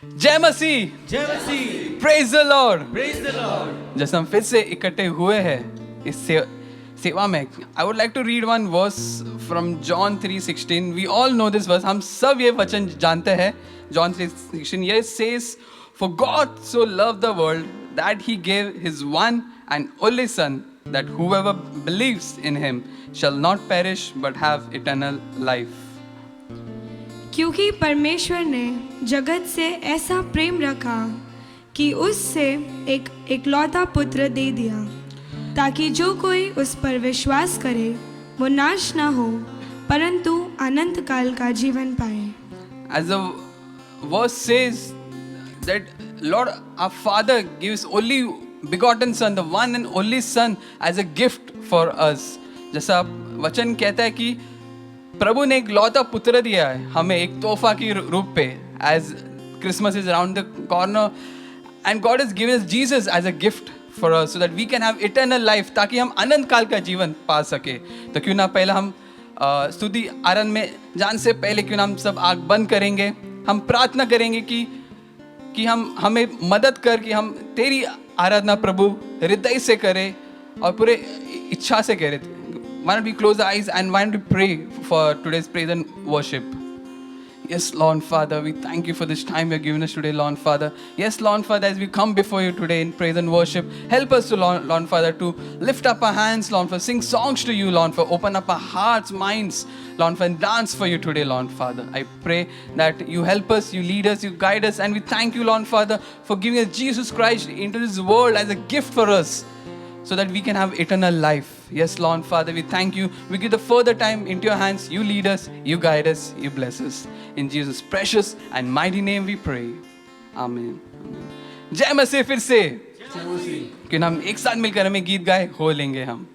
जय मसीह, जय मसीह, praise the Lord. Praise the Lord. जैसे हम फिर से इकट्ठे हुए हैं इस सेवा में, I would like to read one verse from John 3:16। We all know this verse, हम सब ये वचन जानते हैं। जॉन 3:16 ये says, for God so love the world that he gave his one and only son, that whoever believes in him shall not perish but have eternal life. क्योंकि परमेश्वर ने जगत से ऐसा प्रेम रखा कि उससे एक इकलौता पुत्र दे दिया, ताकि जो कोई उस पर विश्वास करे वो नाश ना हो परंतु अनंत काल का जीवन पाए। As the verse says that Lord our Father gives only begotten Son, the one and only Son, as a gift for us. जैसा वचन कहता है कि प्रभु ने एक लौता पुत्र दिया है हमें एक तोहफा की रूप पे, as Christmas is around the corner, and God has given us Jesus as a gift for us so that we can have eternal life, ताकि हम अनंत काल का जीवन पा सके। तो क्यों ना पहले हम स्तुति आराधना में जान से पहले क्यों ना हम सब आँख बंद करेंगे, हम प्रार्थना करेंगे कि हमें मदद कर कि हम तेरी आराधना प्रभु हृदय से करें और पूरे इच्छा से करें। Why don't we close our eyes and why don't we pray for today's praise and worship? Yes, Lord Father, we thank you for this time you have given us today, Lord Father. Yes, Lord Father, as we come before you today in praise and worship, help us to, Lord Father, to lift up our hands, Lord Father, sing songs to you, Lord Father, open up our hearts, minds, Lord Father, and dance for you today, Lord Father. I pray that you help us, you lead us, you guide us, and we thank you, Lord Father, for giving us Jesus Christ into this world as a gift for us, so that we can have eternal life. Yes, Lord Father, we thank you. We give the further time into your hands. You lead us, you guide us, you bless us. In Jesus' precious and mighty name we pray. Amen. जय मसीह। फिर से क्यों ना हम एक साथ मिलकर हमें गीत गाए हो लेंगे हम।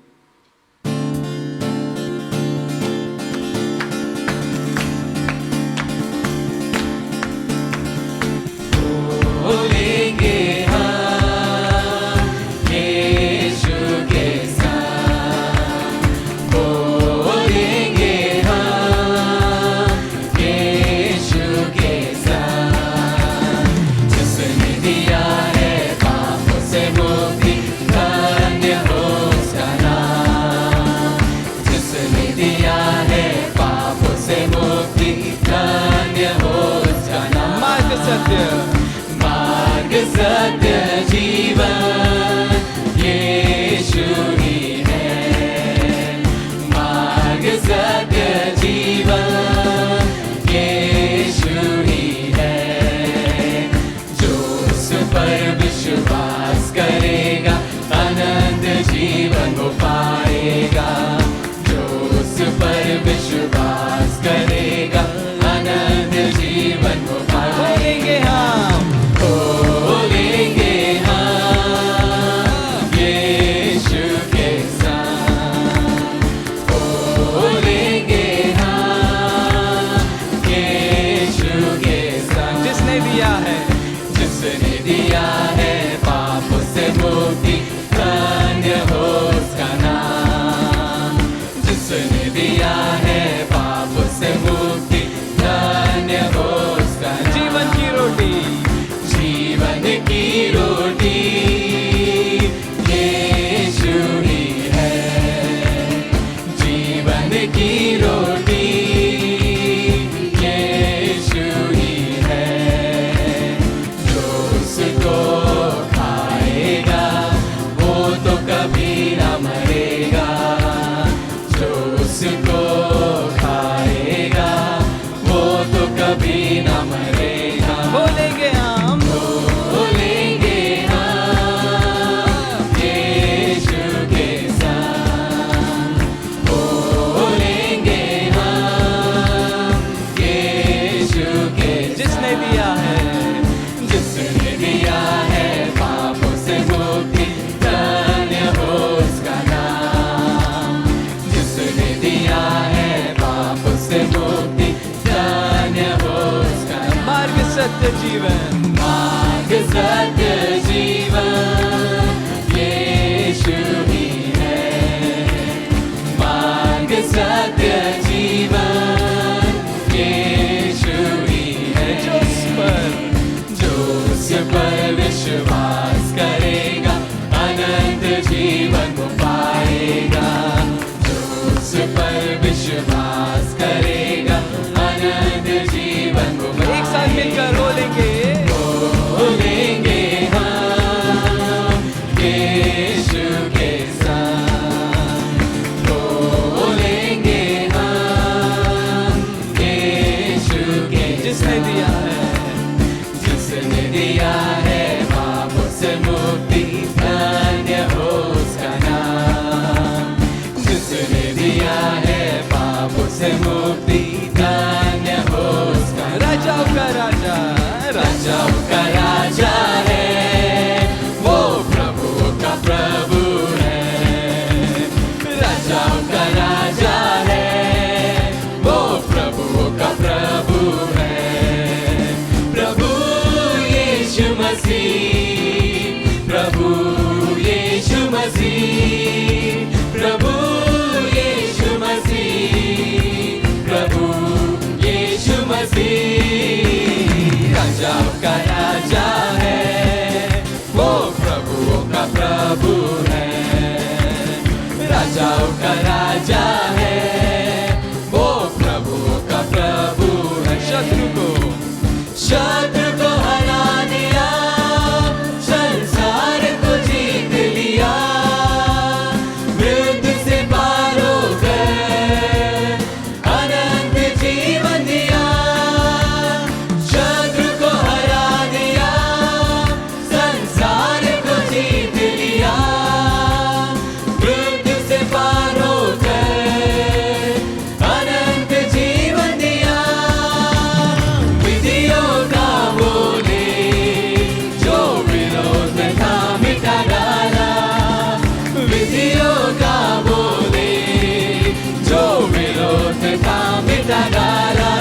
मार्ग सत्य जीवन यीशु ही है। मार्ग सत्य जीवन यीशु ही है। जो उस पर विश्वास करेगा अनंत जीवन वो पाएगा। जो उस पर विश्वास करेगा अनंत जीवन वो पाएंगे हम, बोलेंगे हम यीशु के साथ, बोलेंगे हम यीशु के साथ। जिसने दिया है, जिसने दिया है पापों से मुक्ति, धन्य हो उसका नाम। जिसने दिया है पापों से मुक्ति, धन्य हो उसका नाम। जीवन की रोटी, जीवन की रोटी यीशु ही है। जीवन की रोटी यीशु ही है। जो उसको खाएगा वो तो कभी ना मरेगा। जो उसको खाएगा वो तो कभी ना मरेगा। बोलेंगे हम, बोलेंगे हम यीशु के साथ, बोलेंगे हम यीशु के साथ। जिसने दिया है, जिसने दिया है पापों से मुक्ति, धन्य हो उसका नाम। जिसने दिया है पापों से मुक्ति, धन्य हो उसका नाम। मार्ग सत्य जीवन, मार्ग सत्य जीवन यीशु ही है। मार्ग सत्य जीवन यीशु ही है। जो उस पर राजाओं का राजा है, वो प्रभुओं का प्रभु है। शत्रु को हरा दिया, संसार को जीत लिया, मृत्यु से पार होकर अनंत जीवन दिया। शत्रु को हरा दिया, संसार को जीत लिया, मृत्यु से पार होकर अनंत जीवन दिया। विधियों का बोले जो विरोध में था मिटा डाला, विधियों का बोले जो विरोध में था मिटा डाला।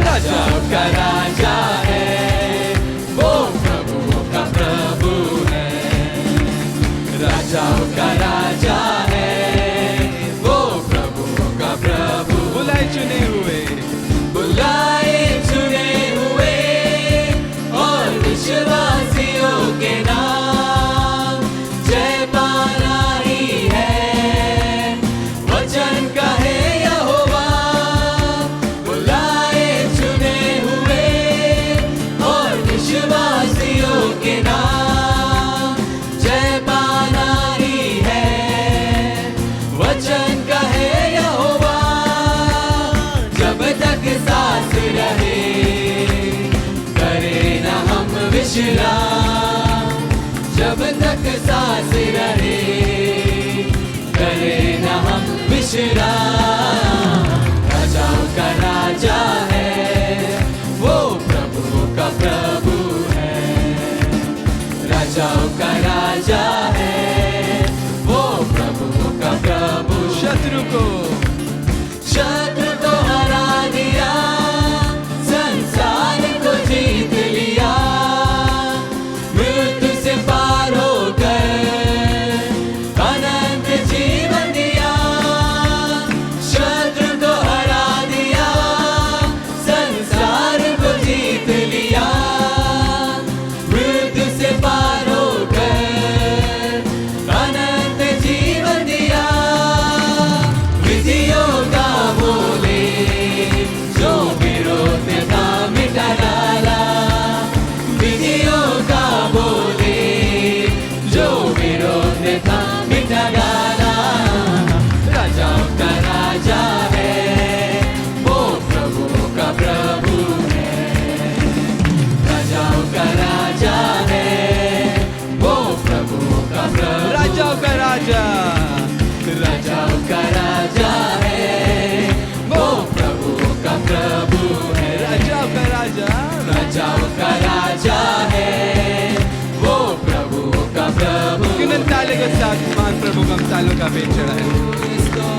राजाओं का राजा है, वो प्रभुओं का प्रभु है। राजाओं का राजा है, वो प्रभुओं का प्रभु। बुलाए चुने हुए, बुलाए चुने हुए और विश्वासियों के नाम जय पाना ही है। वचन कहे यहोवा, बुलाए चुने हुए और विश्वासियों के नाम जय पाना ही है। वचन कहे यहोवा, जब तक सांस रहे करे न हम विश्राम। जब तक सांस रहे करे न हम विश्राम। राजाओं का राजा है, वो प्रभुओं का प्रभु है। राजाओं का राजा है, वो प्रभुओं का प्रभु। शत्रु को हरा दिया, संसार को जीत लिया, मृत्यु से पार होकर अनंत जीवन दिया। शत्रु को हरा दिया, संसार को जीत लिया, मृत्यु से पार होकर अनंत जीवन दिया। विधियों का बोले जो विरोध में था मिटा डाला, विधियों का बोले जो विरोध में था मिटा डाला। राजाओं का राजा है, वो प्रभुओं का प्रभु है। राजाओं का राजा है, वो प्रभुओं का प्रभु। राजाओं का राजा, राजाओं का राजा है, वो प्रभुओं का प्रभु है। राजाओं का राजा, राजाओं का राजा है, वो प्रभुओं का प्रभु। क्यों ताले के साथ महान प्रभु का हम तालों का भेंट चढ़ाए।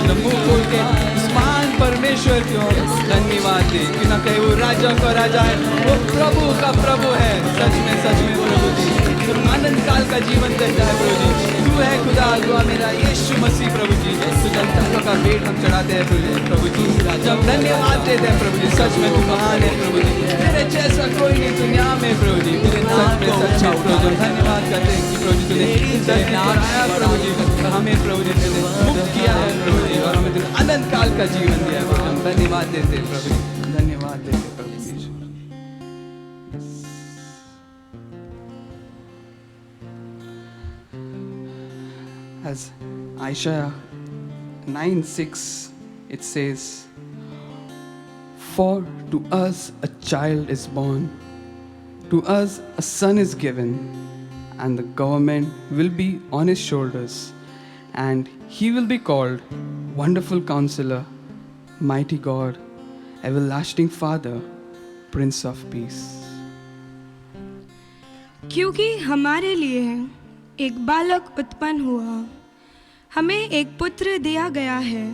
तो मुंह खोल के उस महान परमेश्वर को धन्यवाद दे। क्यों ना कहे वो राजा का राजा है, वो प्रभु का प्रभु है। सच में प्रभु जी, तुम अनंत काल का जीवन देता है प्रभु जी। तू है खुदा, दुआ मेरा यीशु मसीह प्रभु जी। तुझे तालों का भेंट हम चढ़ाते हैं प्रभु जी। जब धन्यवाद देते हैं प्रभु जी, सच में तू महान है प्रभु जी। तेरे जैसा कोई नहीं दुनिया में प्रभु जी। तेरे नाम में सच्चा प्रभु जी धन्यवाद करते हैं कि प्रभु जी तूने धरती पर आया प्रभु जी, हमें प्रभु जी तूने मुक्त किया है प्रभु जी, और हमें तूने अनंत काल का जीवन दिया है। हम धन्यवाद देते हैं प्रभु जी, धन्यवाद देते हैं प्रभु जी। As Isaiah 9:6 it says, "For to us a child is born, to us a son is given, and the government will be on his shoulders, and he will be called Wonderful Counselor, Mighty God, Everlasting Father, Prince of Peace." क्योंकि हमारे लिए एक बालक उत्पन्न हुआ, हमें एक पुत्र दिया गया है,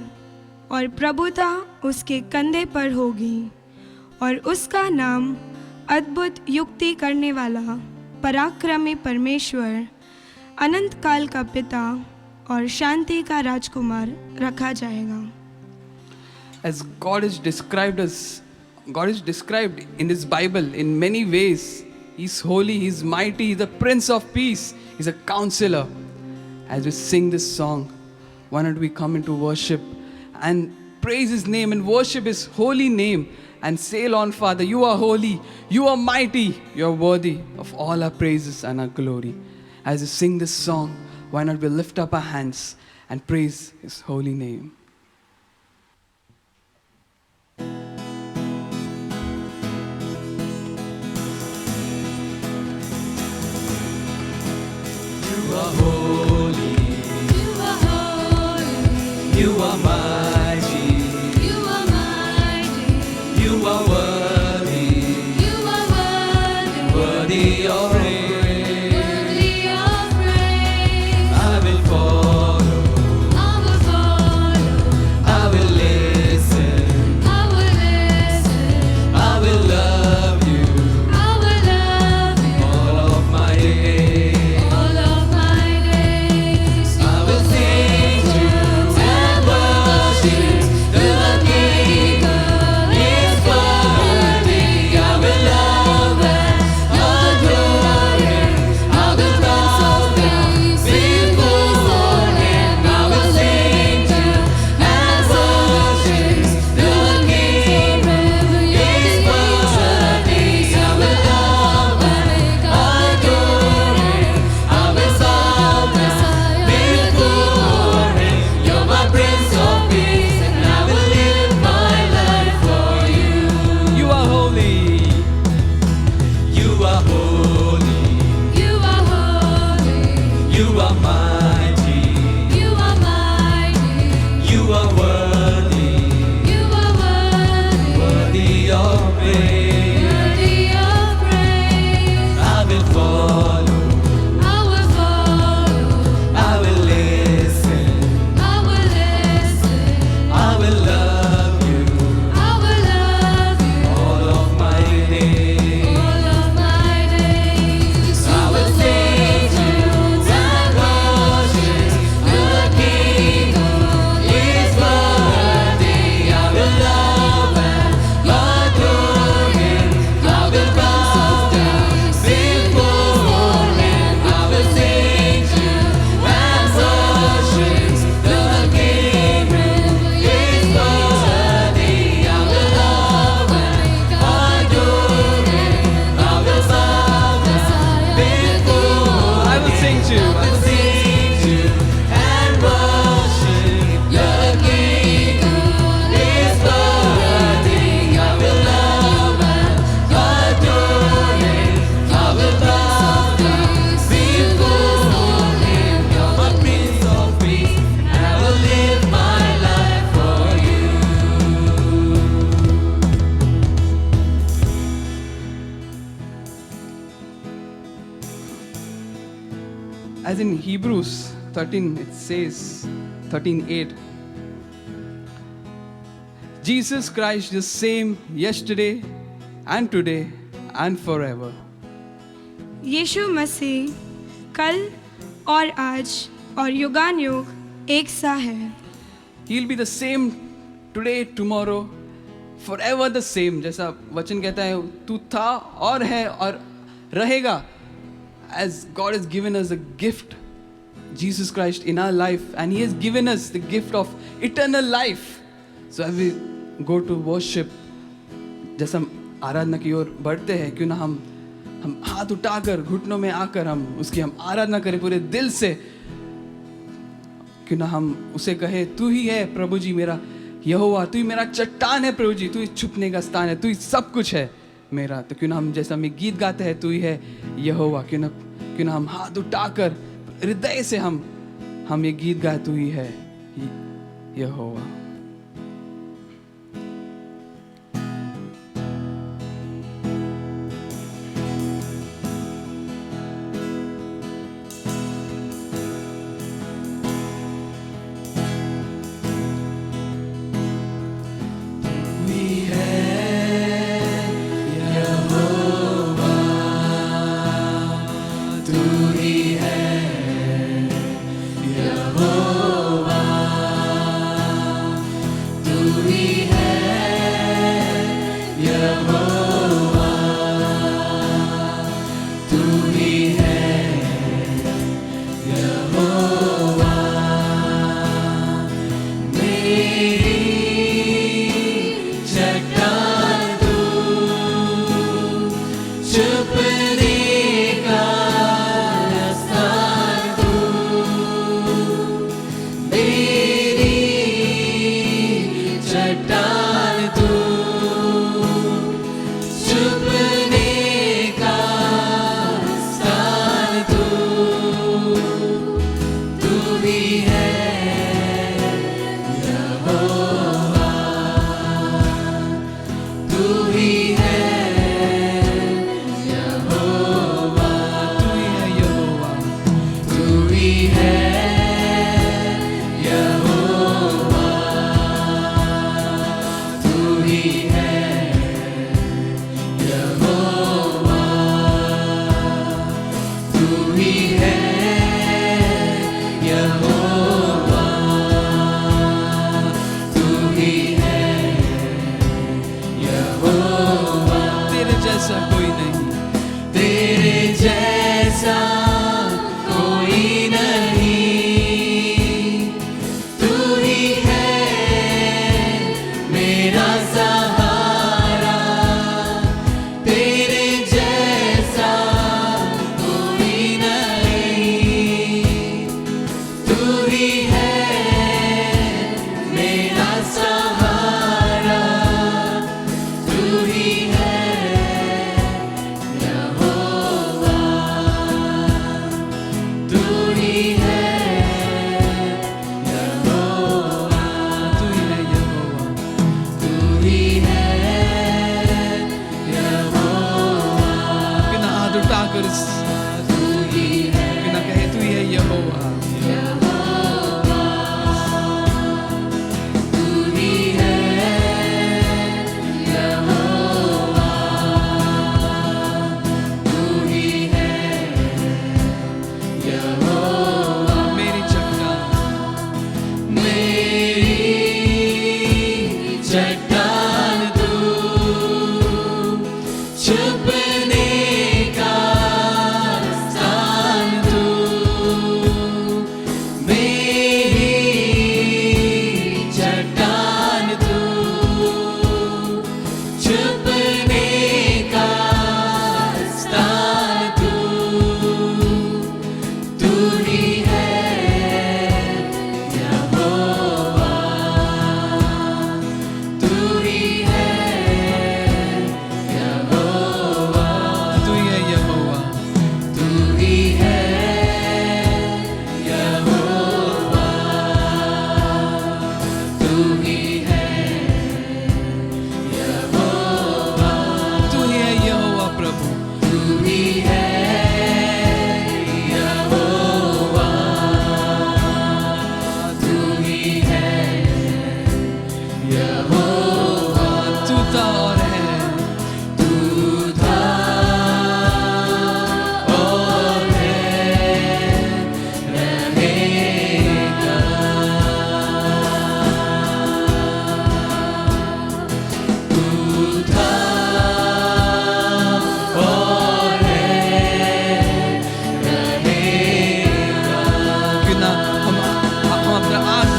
और प्रभुता उसके कंधे पर होगी, और उसका नाम अद्भुत युक्ति करने वाला, पराक्रमी परमेश्वर, अनंत काल का पिता और शांति का राजकुमार रखा जाएगा। As God is described in this Bible in many ways. He's holy, He's mighty, He's the Prince of Peace, He's a counselor. As we sing this song, why not we come into worship and praise His name and worship His holy name and say, Lord Father, you are holy, you are mighty, you are worthy of all our praises and our glory. As we sing this song, why not we lift up our hands and praise His holy name. You are holy, You are holy, you are mighty, you are mighty, you are worthy, you are worthy, worthy of praise. worthy of praise. I will follow, I will follow, I will listen, I will listen, I will love you I will love you all of my days. all of my days. I will sing to and worship the King. He's worthy. I will love and adore Him. I will bow down before Him. I will sing to and worship the King. He's worthy. I will love and adore Him. I will bow down before Him. You're my Prince of Peace, and I will live my life for you. You are holy. You are holy, You are holy, you are mighty, you are mighty, you are worthy, you are worthy, worthy of praise. worthy of praise. I will follow, I will follow, I will listen, I will listen, I will love you I will love you all of my days. all of my days. I will sing to and worship the King. He's worthy. I will love and adore Him. I will bow down before Him. I will sing to and worship the King. He's worthy. I will love and adore Him. I will bow down before I will sing to. I will sing to and worship the King. He's worthy. I will love and adore Him. I will bow down before Him. You're my Prince of Peace, and I will live my life for you. As in Hebrews 13, it says, 13:8, Jesus Christ is same yesterday and today and forever. यीशु मसीह कल और आज और युगानुयुग एक सा है. He'll be the same today, tomorrow, forever the same. जैसा वचन कहता है, तू था और है और रहेगा. As God has given us a gift, Jesus Christ in our life, and He has given us the gift of eternal life. So as we go to worship, जैसा हम आराधना की ओर बढ़ते हैं, क्यों ना हम हाथ उठाकर घुटनों में आकर हम उसकी हम आराधना करें पूरे दिल से. क्यों ना हम उसे कहे, तू ही है प्रभु जी मेरा यहोवा, तू ही मेरा चट्टान है प्रभु जी, तू ही छुपने का स्थान है, तू ही सब कुछ है मेरा. तो क्यों ना हम जैसा हम गीत गाते हैं, तू ही है यहोवा, क्यों ना हम हाथ उठाकर हृदय से हम ये गीत गाए, तू ही है यहोवा.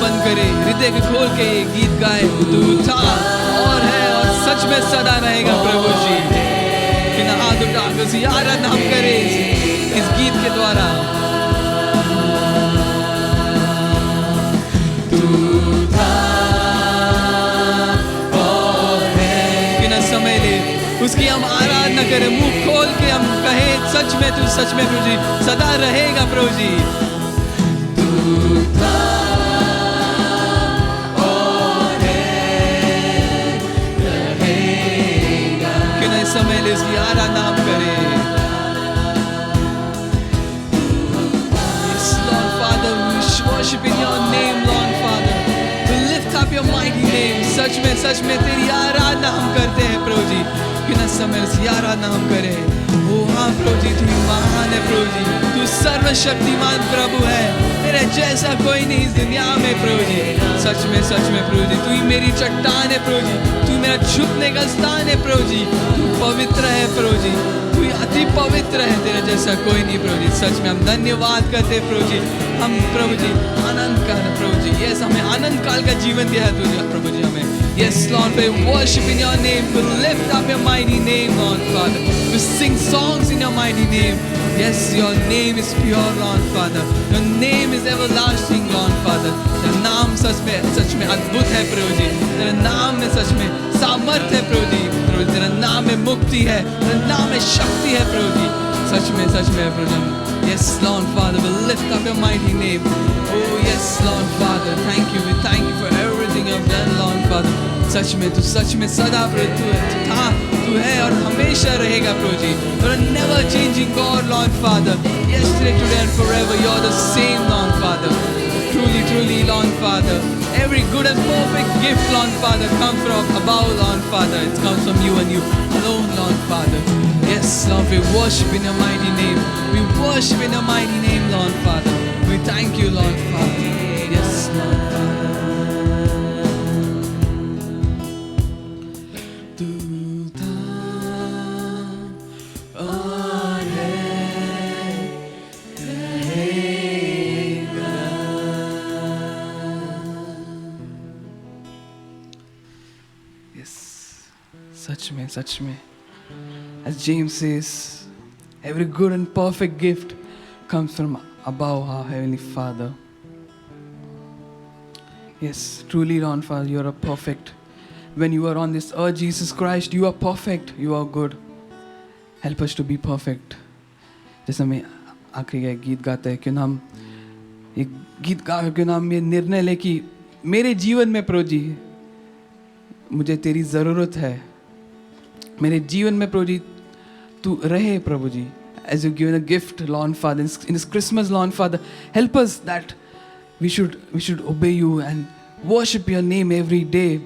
बंद करे, हृदय को खोल के ये गीत गाए। तू था और है और सच में सदा रहेगा प्रभु जी। बिना हाथ उठा के उसी आराधना हम करें इस गीत के द्वारा। बिना समय ले उसकी हम आराधना करें, मुंह खोल के हम कहें सच में तू सच में प्रभु जी सदा रहेगा प्रभु जी। क्यों ना इस समय ले उसकी आराधना हम करें। Yes, Lord Father, we worship in your name, Lord Father. We lift up your mighty name. सच में तेरी आराधना हम करते हैं प्रभु जी। क्यों ना समय से आराधना हम करें। ओ हाँ प्रभु जी, तू महान है प्रभु जी, तू सर्वशक्तिमान प्रभु है, तेरे जैसा कोई नहीं इस दुनिया में प्रभु जी। सच में प्रभु जी, तू ही मेरी चट्टान है प्रभु जी, तू मेरा छुपने का स्थान है प्रभु जी, तू पवित्र है प्रभु जी, तू अति पवित्र है, तेरे जैसा कोई नहीं प्रभु जी। सच में हम धन्यवाद करते हैं प्रभु जी। हम प्रभु जी आनंद काल प्रभु जी, यस हमें आनंद काल का जीवन दिया है तुझे प्रभु जी हमें। Yes Lord, we worship in your name, we lift up your mighty name Lord Father, we sing songs in your mighty name. Yes, your name is pure Lord Father, your name is everlasting Lord Father. तेरा नाम सच में अद्भुत है प्रभु जी, तेरा नाम में सच में सामर्थ है प्रभु जी, तेरा नाम में मुक्ति है, तेरा नाम में शक्ति है प्रभु जी। सच में प्रभु जी। Yes Lord Father, we lift up your mighty name. Oh yes Lord Father, thank you, we thank you for everything you have done Lord Father. सच में सदा प्रभु तू था, तू है और हमेशा रहेगा प्रभु जी। You're a never changing God Lord Father, yesterday, today and forever you're the same Lord Father. Truly Lord Father, every good and perfect gift Lord Father comes from above Lord Father, it comes from you and you alone Lord Father. Yes Lord, we worship in your mighty name, we worship in your mighty name Lord Father, we thank you Lord Father. Yes Lord Father. सच में as James says, every good and perfect gift comes from above our Heavenly Father. Yes, truly Lord Father, you are perfect. When you are on this earth, Jesus Christ, you are perfect, you are good. Help us to be perfect. जैसे मैं आखिरी का गीत गाते हैं, क्यों ना हम ये गीत गा क्यों ना हम ये निर्णय ले कि मेरे जीवन में प्रभु जी मुझे तेरी ज़रूरत है, मेरे जीवन में प्रभु जी तू रहे प्रभु जी। As you given a gift Lord Father in this Christmas Lord Father, help us that we should obey you and worship your name every day,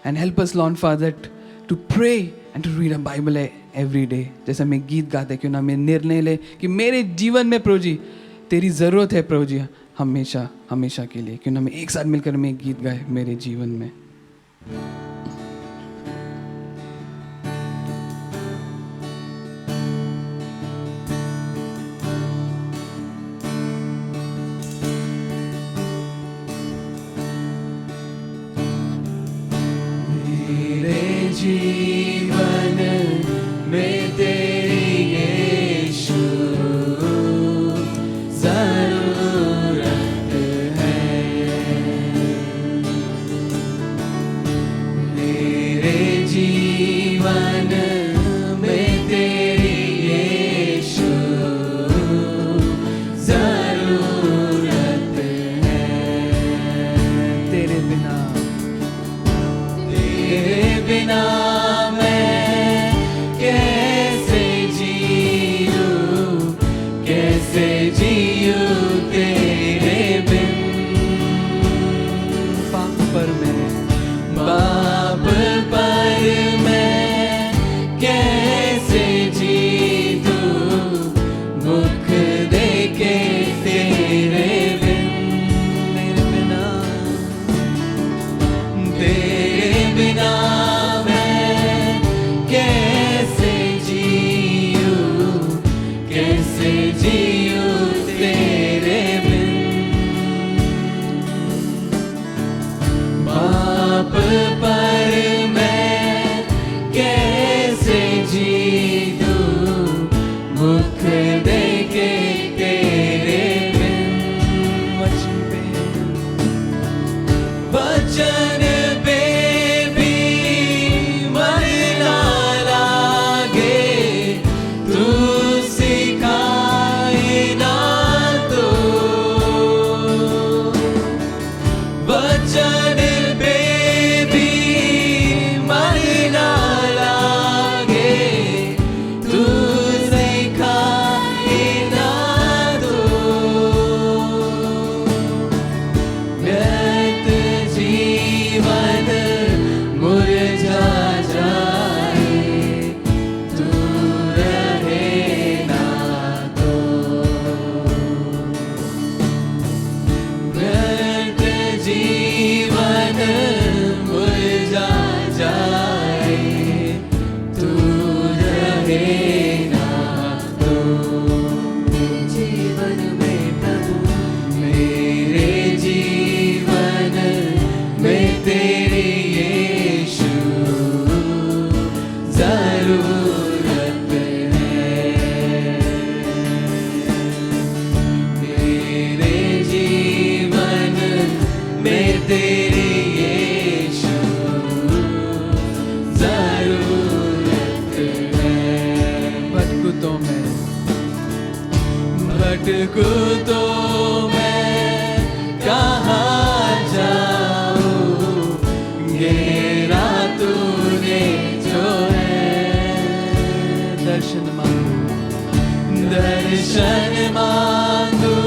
and help us Lord Father to pray and to read a Bible every day. जैसा मैं गीत गाते क्यों ना मैं निर्णय ले कि मेरे जीवन में प्रभु जी तेरी ज़रूरत है प्रभु जी हमेशा के लिए। क्यों ना मैं एक साथ मिलकर मैं गीत गाए मेरे जीवन में। जीवन में तेरी यीशु ज़रूरत है, मेरे जीवन में तेरी यीशु ज़रूरत है। तेरे बिना मैं कैसे जीऊँ तेरे बिन। पाप पर मैं वचन पे भी मन ना लागे, तू सिखाए ना तो। वचन पे भी मन ना लागे, तू सिखाए ना तो। व्यर्थ जीवन मुरझा जाए, तू रहे ना तो। व्यर्थ जीवन मुरझा जाए, तू रहे ना तो। जीवन में प्रभु, मेरे जीवन में तेरी यीशु जरूरत है। मेरे जीवन में तेरी यीशु जरूरत है। भटकू तो मैं कहाँ जाऊँ, घेरा तूने जो है। दर्शन मांगू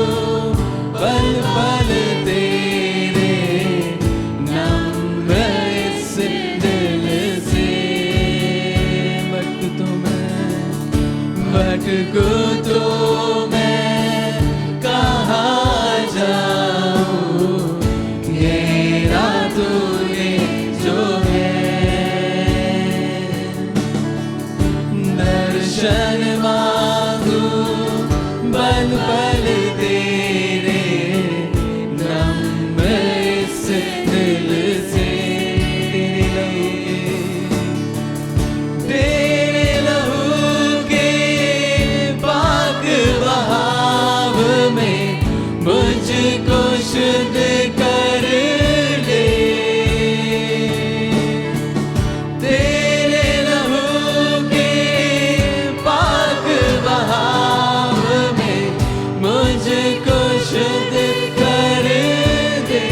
पल पल तेरे, नम्र इस दिल से। भटकू तो मैं कहाँ जाऊँ, घेरा तूने जो है। दर्शन मांगू पल पल तेरे, नम्र इस दिल से। तेरे लहू के पाक बहाव में मुझको शुद्ध कर ले। तेरे लहू के पाक बहाव में मुझको शुद्ध कर दे।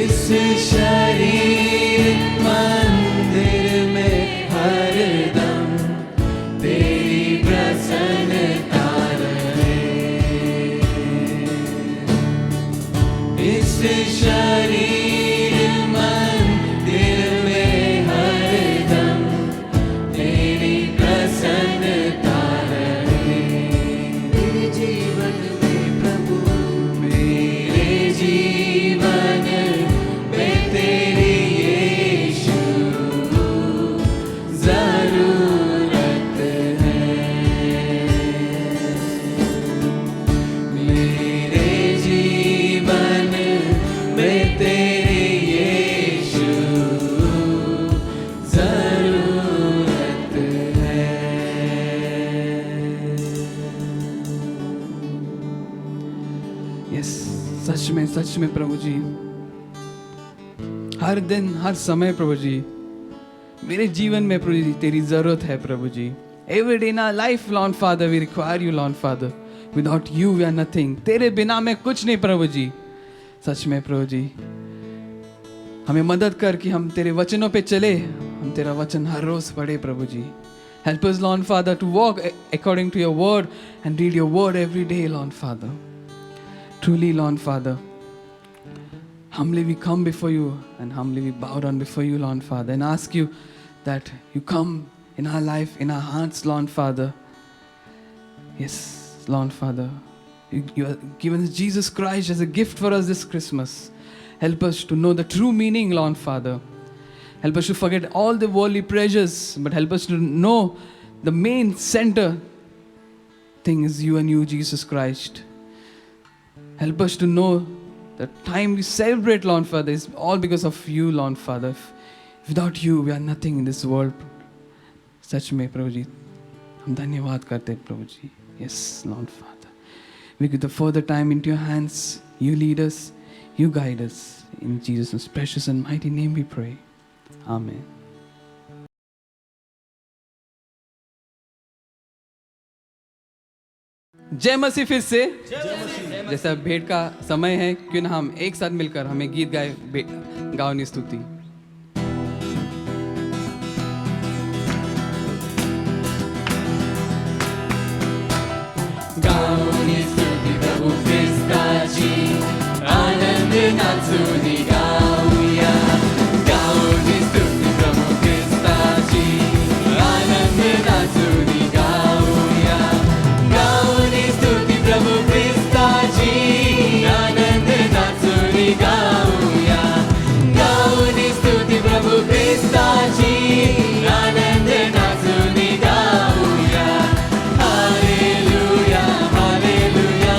इस शरीर मंदिर में हरदम तेरी प्रसन्नता रहे। इस शरीर मंदिर में हरदम तेरी प्रसन्नता रहे। मेरे जीवन में प्रभु, मेरे जीवन में तेरी यीशु जरूरत है। मेरे जीवन में तेरी यीशु जरूरत है। यस, सच में प्रभु जी, हर दिन हर समय प्रभु जी मेरे जीवन में प्रभु जी तेरी जरूरत है प्रभु जी। Every day in our life, Lord Father, we require you, Lord Father. Without you, we are nothing. तेरे बिना मैं कुछ नहीं प्रभु जी। सच में प्रभु जी, हमें मदद कर कि हम तेरे वचनों पे चले, हम तेरा वचन हर रोज पढ़े प्रभु जी। Help us, Lord Father, to walk according to your word and read your word every day, Lord Father. Truly, Lord Father, humbly we come before you and humbly we bow down before you, Lord Father, and ask you that you come in our life, in our hearts, Lord Father. Yes, Lord Father, you have given us Jesus Christ as a gift for us this Christmas. Help us to know the true meaning, Lord Father. Help us to forget all the worldly pleasures, but help us to know the main center thing is you and you, Jesus Christ. Help us to know the time we celebrate, Lord Father, is all because of you, Lord Father. Without you, we are nothing in this world. सच में प्रभु जी हम धन्यवाद करते हैं प्रभु जी. Yes, Lord Father. We give the further time into your hands. You lead us. You guide us. In Jesus' precious and mighty name we pray. Amen. जय मसीह फिर से जैसा भेंट का समय है, क्यों ना हम एक साथ मिलकर हमें गीत गाओ स्तुति। गाऊनी स्तुती प्रभु ख्रिस्ताची, आनंद नाचूनी गाऊया। गाऊनी स्तुती प्रभु ख्रिस्ताची, आनंद नाचूनी गाऊया। गाऊनी स्तुती प्रभु ख्रिस्ताची, आनंद नाचूनी गाऊया। गाऊनी स्तुती प्रभु ख्रिस्ताची, आनंद नाचूनी गाऊया। हालेलुया, हालेलुया,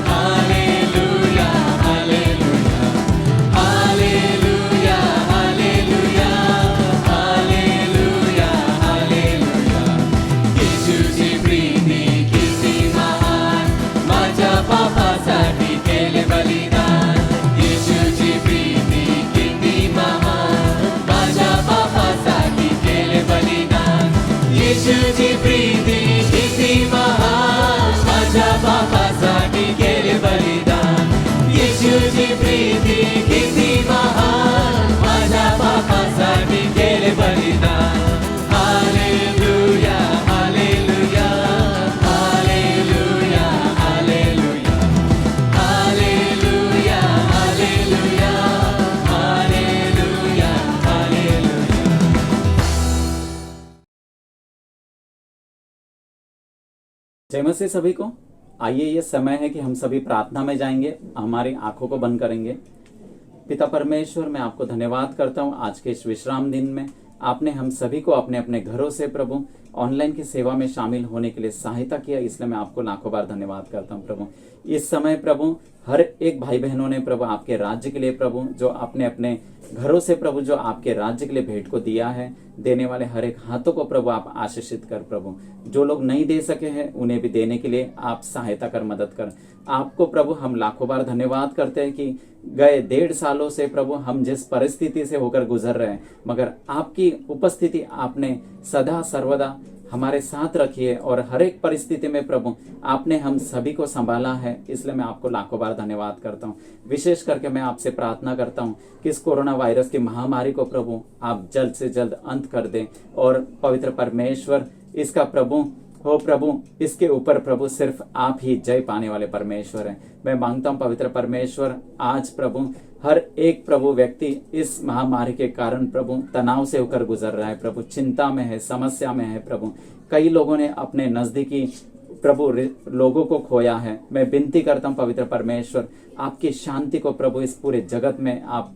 हालेलुया, हालेलुया, हालेलुया, हालेलुया, हालेलुया, हालेलुया। येशूची प्रीती किती महान, माझ्या पापासाठी केले बलिदान। येशूची प्रीती किती महान, माझ्या पापासाठी केले बलिदान। येशूची प्रीती किती महान, माझ्या पापासाठी केले बलिदान। येशूची प्रीती किती महान, माझ्या पापासाठी केले बलिदान। हालेलुया, हालेलुया, हालेलुया, हालेलुया, हालेलुया, हालेलुया, हालेलुया, हालेलुया। जय मसीह सभी को। आइए, ये समय है कि हम सभी प्रार्थना में जाएंगे। हमारी आंखों को बंद करेंगे। पिता परमेश्वर, मैं आपको धन्यवाद करता हूँ आज के इस विश्राम दिन में आपने हम सभी को अपने अपने घरों से प्रभु ऑनलाइन की सेवा में शामिल होने के लिए सहायता किया, इसलिए मैं आपको लाखों बार धन्यवाद करता हूँ प्रभु। इस समय प्रभु हर एक भाई बहनों ने प्रभु आपके राज्य के लिए प्रभु जो अपने अपने घरों से प्रभु जो आपके राज्य के लिए भेंट को दिया है, देने वाले हर एक हाथों को प्रभु आप आशीषित कर प्रभु। जो लोग नहीं दे सके हैं उन्हें भी देने के लिए आप सहायता कर, मदद कर। आपको प्रभु हम लाखों बार धन्यवाद करते हैं कि गए 1.5 सालों से प्रभु हम जिस परिस्थिति से होकर गुजर रहे हैं, मगर आपकी उपस्थिति आपने सदा सर्वदा हमारे साथ रखी है और हर एक परिस्थिति में प्रभु आपने हम सभी को संभाला है, इसलिए मैं आपको लाखों बार धन्यवाद करता हूँ। विशेष करके मैं आपसे प्रार्थना करता हूँ कि इस कोरोना वायरस की महामारी को प्रभु आप जल्द से जल्द अंत कर दें और पवित्र परमेश्वर इसका प्रभु हो प्रभु, इसके ऊपर प्रभु सिर्फ आप ही जय पाने वाले परमेश्वर हैं। मैं मांगता हूँ पवित्र परमेश्वर, आज प्रभु हर एक प्रभु व्यक्ति इस महामारी के कारण प्रभु तनाव से होकर गुजर रहा है प्रभु, चिंता में है, समस्या में है प्रभु। कई लोगों ने अपने नजदीकी प्रभु लोगों को खोया है। मैं विनती करता हूँ पवित्र परमेश्वर, आपकी शांति को प्रभु इस पूरे जगत में आप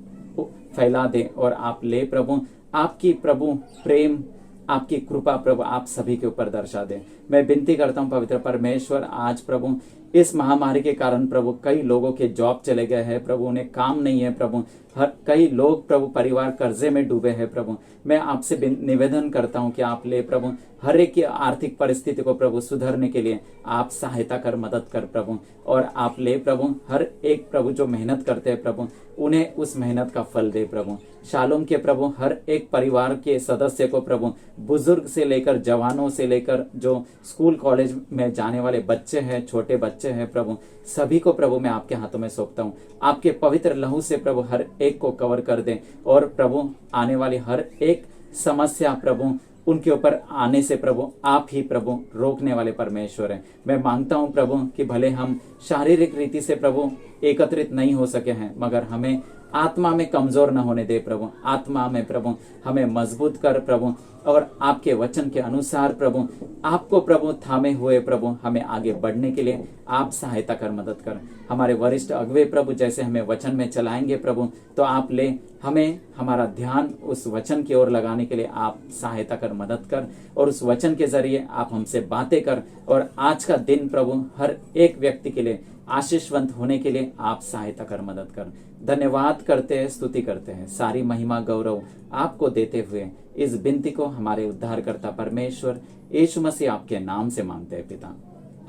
फैला दे और आप ले प्रभु, आपकी प्रभु प्रेम, आपकी कृपा प्रभु आप सभी के ऊपर दर्शा दे। मैं विनती करता हूँ पवित्र परमेश्वर, आज प्रभु इस महामारी के कारण प्रभु कई लोगों के जॉब चले गए हैं प्रभु, उन्हें काम नहीं है प्रभु। हर कई लोग प्रभु परिवार कर्जे में डूबे हैं प्रभु। मैं आपसे निवेदन करता हूं कि आप ले प्रभु हर एक की आर्थिक परिस्थिति को प्रभु सुधरने के लिए आप सहायता कर, मदद कर प्रभु। और आप ले प्रभु हर एक प्रभु जो मेहनत करते हैं प्रभु उन्हें उस मेहनत का फल दे प्रभु। शालोम के प्रभु हर एक परिवार के सदस्य को प्रभु, बुजुर्ग से लेकर जवानों से लेकर जो स्कूल कॉलेज में जाने वाले बच्चे हैं, छोटे बच्चे हैं प्रभु, सभी को प्रभु मैं आपके हाथों में सौंपता हूँ। आपके पवित्र लहू से प्रभु हर एक को कवर कर दें और प्रभु आने वाली हर एक समस्या प्रभु उनके ऊपर आने से प्रभु आप ही प्रभु रोकने वाले परमेश्वर हैं। मैं मांगता हूं प्रभु कि भले हम शारीरिक रीति से प्रभु एकत्रित नहीं हो सके हैं, मगर हमें आत्मा में कमजोर न होने दे प्रभु। आत्मा में प्रभु हमें मजबूत कर प्रभु, और आपके वचन के अनुसार प्रभु आपको प्रभु थामे हुए प्रभु हमें आगे बढ़ने के लिए आप सहायता कर, मदद कर। हमारे वरिष्ठ अगुवे प्रभु जैसे हमें वचन में चलाएंगे प्रभु, तो आप ले हमें हमारा ध्यान उस वचन की ओर लगाने के लिए आप सहायता कर, मदद कर। और उस वचन के जरिए आप हमसे बातें कर, और आज का दिन प्रभु हर एक व्यक्ति के लिए आशीषवंत होने के लिए आप सहायता कर, मदद कर। धन्यवाद करते हैं, स्तुति करते हैं, सारी महिमा गौरव आपको देते हुए इस विनती को हमारे उद्धारकर्ता परमेश्वर यीशु मसीह आपके नाम से मांगते हैं पिता,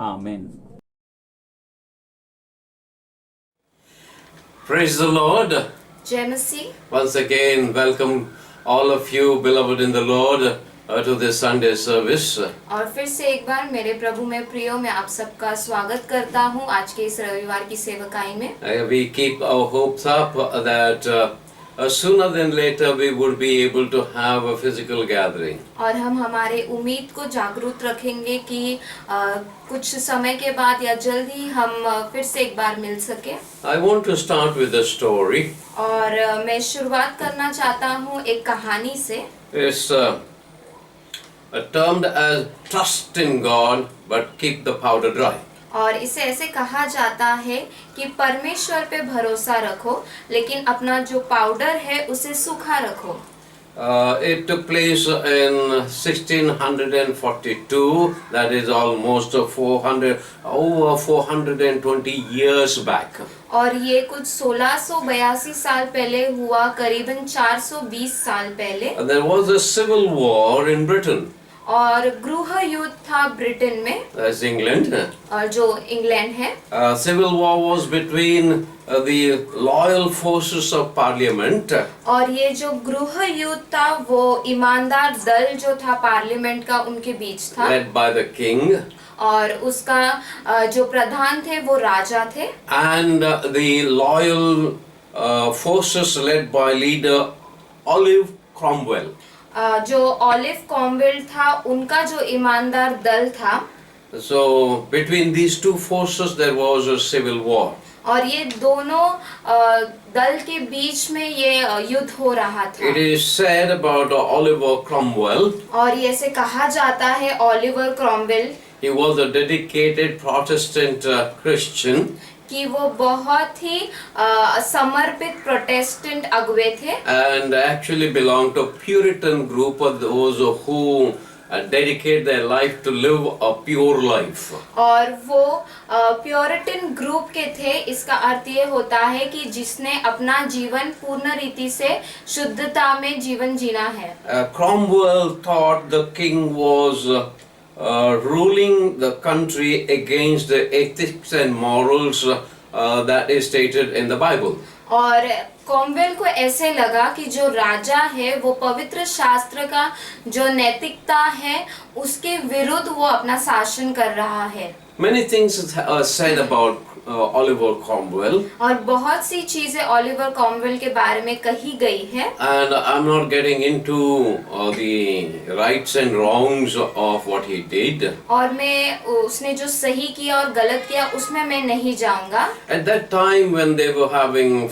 आमीन। Praise the Lord. जय मसीह। Once again, welcome all of you, beloved in the Lord, to this Sunday service. और फिर से एक बार मेरे प्रभु में प्रियो मैं आप सबका स्वागत करता हूँ आज के इस रविवार की सेवकाई में। We keep our hopes up that sooner than later we would be able to have a physical gathering. और हम हमारे उम्मीद को जागरूक रखेंगे कि कुछ समय के बाद या जल्द ही हम फिर से एक बार मिल सके। I want to start with a story. और मैं शुरुआत करना चाहता हूँ एक कहानी से। It's termed as trust in God but keep the powder dry. और इसे ऐसे कहा जाता है कि परमेश्वर पे भरोसा रखो लेकिन अपना जो पाउडर है उसे सूखा रखो। It took place in 1642, that is almost over 420 years back. और ये कुछ 1682 साल पहले हुआ, करीबन 420 साल पहले। There was a civil war in Britain, और गृह युद्ध था ब्रिटेन में, that's England. और जो इंग्लैंड है। Civil war was between the loyal forces of parliament और ये जो गृह युद्ध था वो ईमानदार दल जो था पार्लियामेंट का उनके बीच था। led by the king और उसका जो प्रधान थे वो राजा थे। and the loyal forces led by leader Oliver Cromwell. जो ऑलिव क्रॉमवेल था उनका जो ईमानदार दल था। So between these two forces there was a civil war. और ये दोनों दल के बीच में ये युद्ध हो रहा था। It is said about Oliver Cromwell, और ये ऐसे कहा जाता है Oliver Cromwell he was a dedicated Protestant Christian. कि वो बहुत ही समर्पित प्रोटेस्टेंट अगुवे थे। And actually belonged to Puritan group of those who dedicate their life to live a pure life. और वो प्योरिटन ग्रुप के थे। इसका अर्थ ये होता है कि जिसने अपना जीवन पूर्ण रीति से शुद्धता में जीवन जीना है। Cromwell thought the king was ruling the country against the ethics and morals that is stated in the Bible. और क्रॉमवेल को ऐसे लगा कि जो राजा है वो पवित्र शास्त्र का जो नैतिकता है उसके विरुद्ध वो अपना शासन कर रहा है। Many things are said about Oliver Cromwell. और बहुत सी चीजें ऑलिवर क्रॉमवेल के बारे में कही गई है। And I'm not getting into the rights and wrongs of what he did. और मैं उसने जो सही किया और गलत किया उसमें मैं नहीं जाऊंगा। At that time when they were having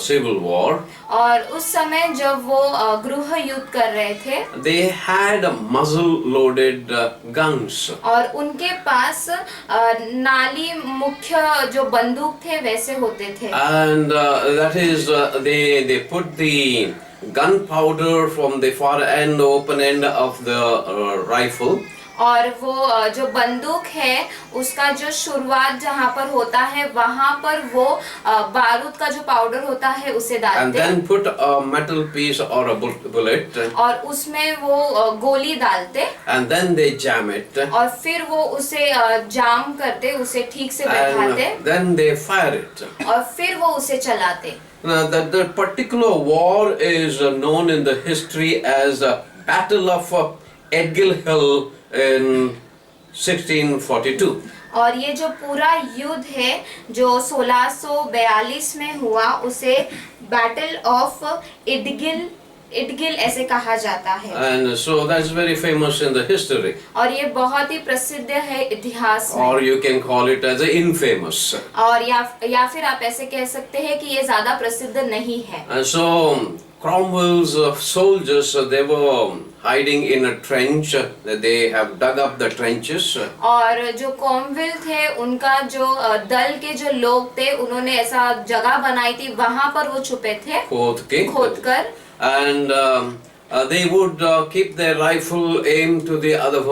civil war, और उस समय जब वो गृह युद्ध कर रहे थे, they had muzzle-loaded guns. और उनके पास नाली मुख्य जो बंदूक थे वैसे होते थे। And that is they put the gunpowder from the far end, open end of the rifle. और वो जो बंदूक है उसका जो शुरुआत जहाँ पर होता है वहाँ पर वो बारूद का जो पाउडर होता है उसे And डालते then हैं। put a metal piece or a bullet. और उसमें वो गोली डालते And then they jam it. और फिर वो उसे जाम करते, उसे ठीक से बैठाते And then they fire it. और फिर वो उसे चलाते। Now that particular war is known in the history as Battle of Edghill Hill in 1642. और ये जो पूरा युद्ध है जो 1642 में हुआ उसे बैटल ऑफ इडगिल ऐसे कहा जाता है। And so that's very famous in the history. और ये बहुत ही प्रसिद्ध है इतिहास में। Or you can call it as infamous. और या फिर आप ऐसे कह सकते हैं कि ये ज्यादा प्रसिद्ध नहीं है। And so Cromwell's soldiers, they were hiding in a trench. They have dug up the trenches. और जो क्रॉमवेल थे उनका जो दल के जो लोग थे उन्होंने ऐसा जगह बनाई थी वहाँ पर वो छुपे थे खोदकर। And they would keep their rifle aimed to the other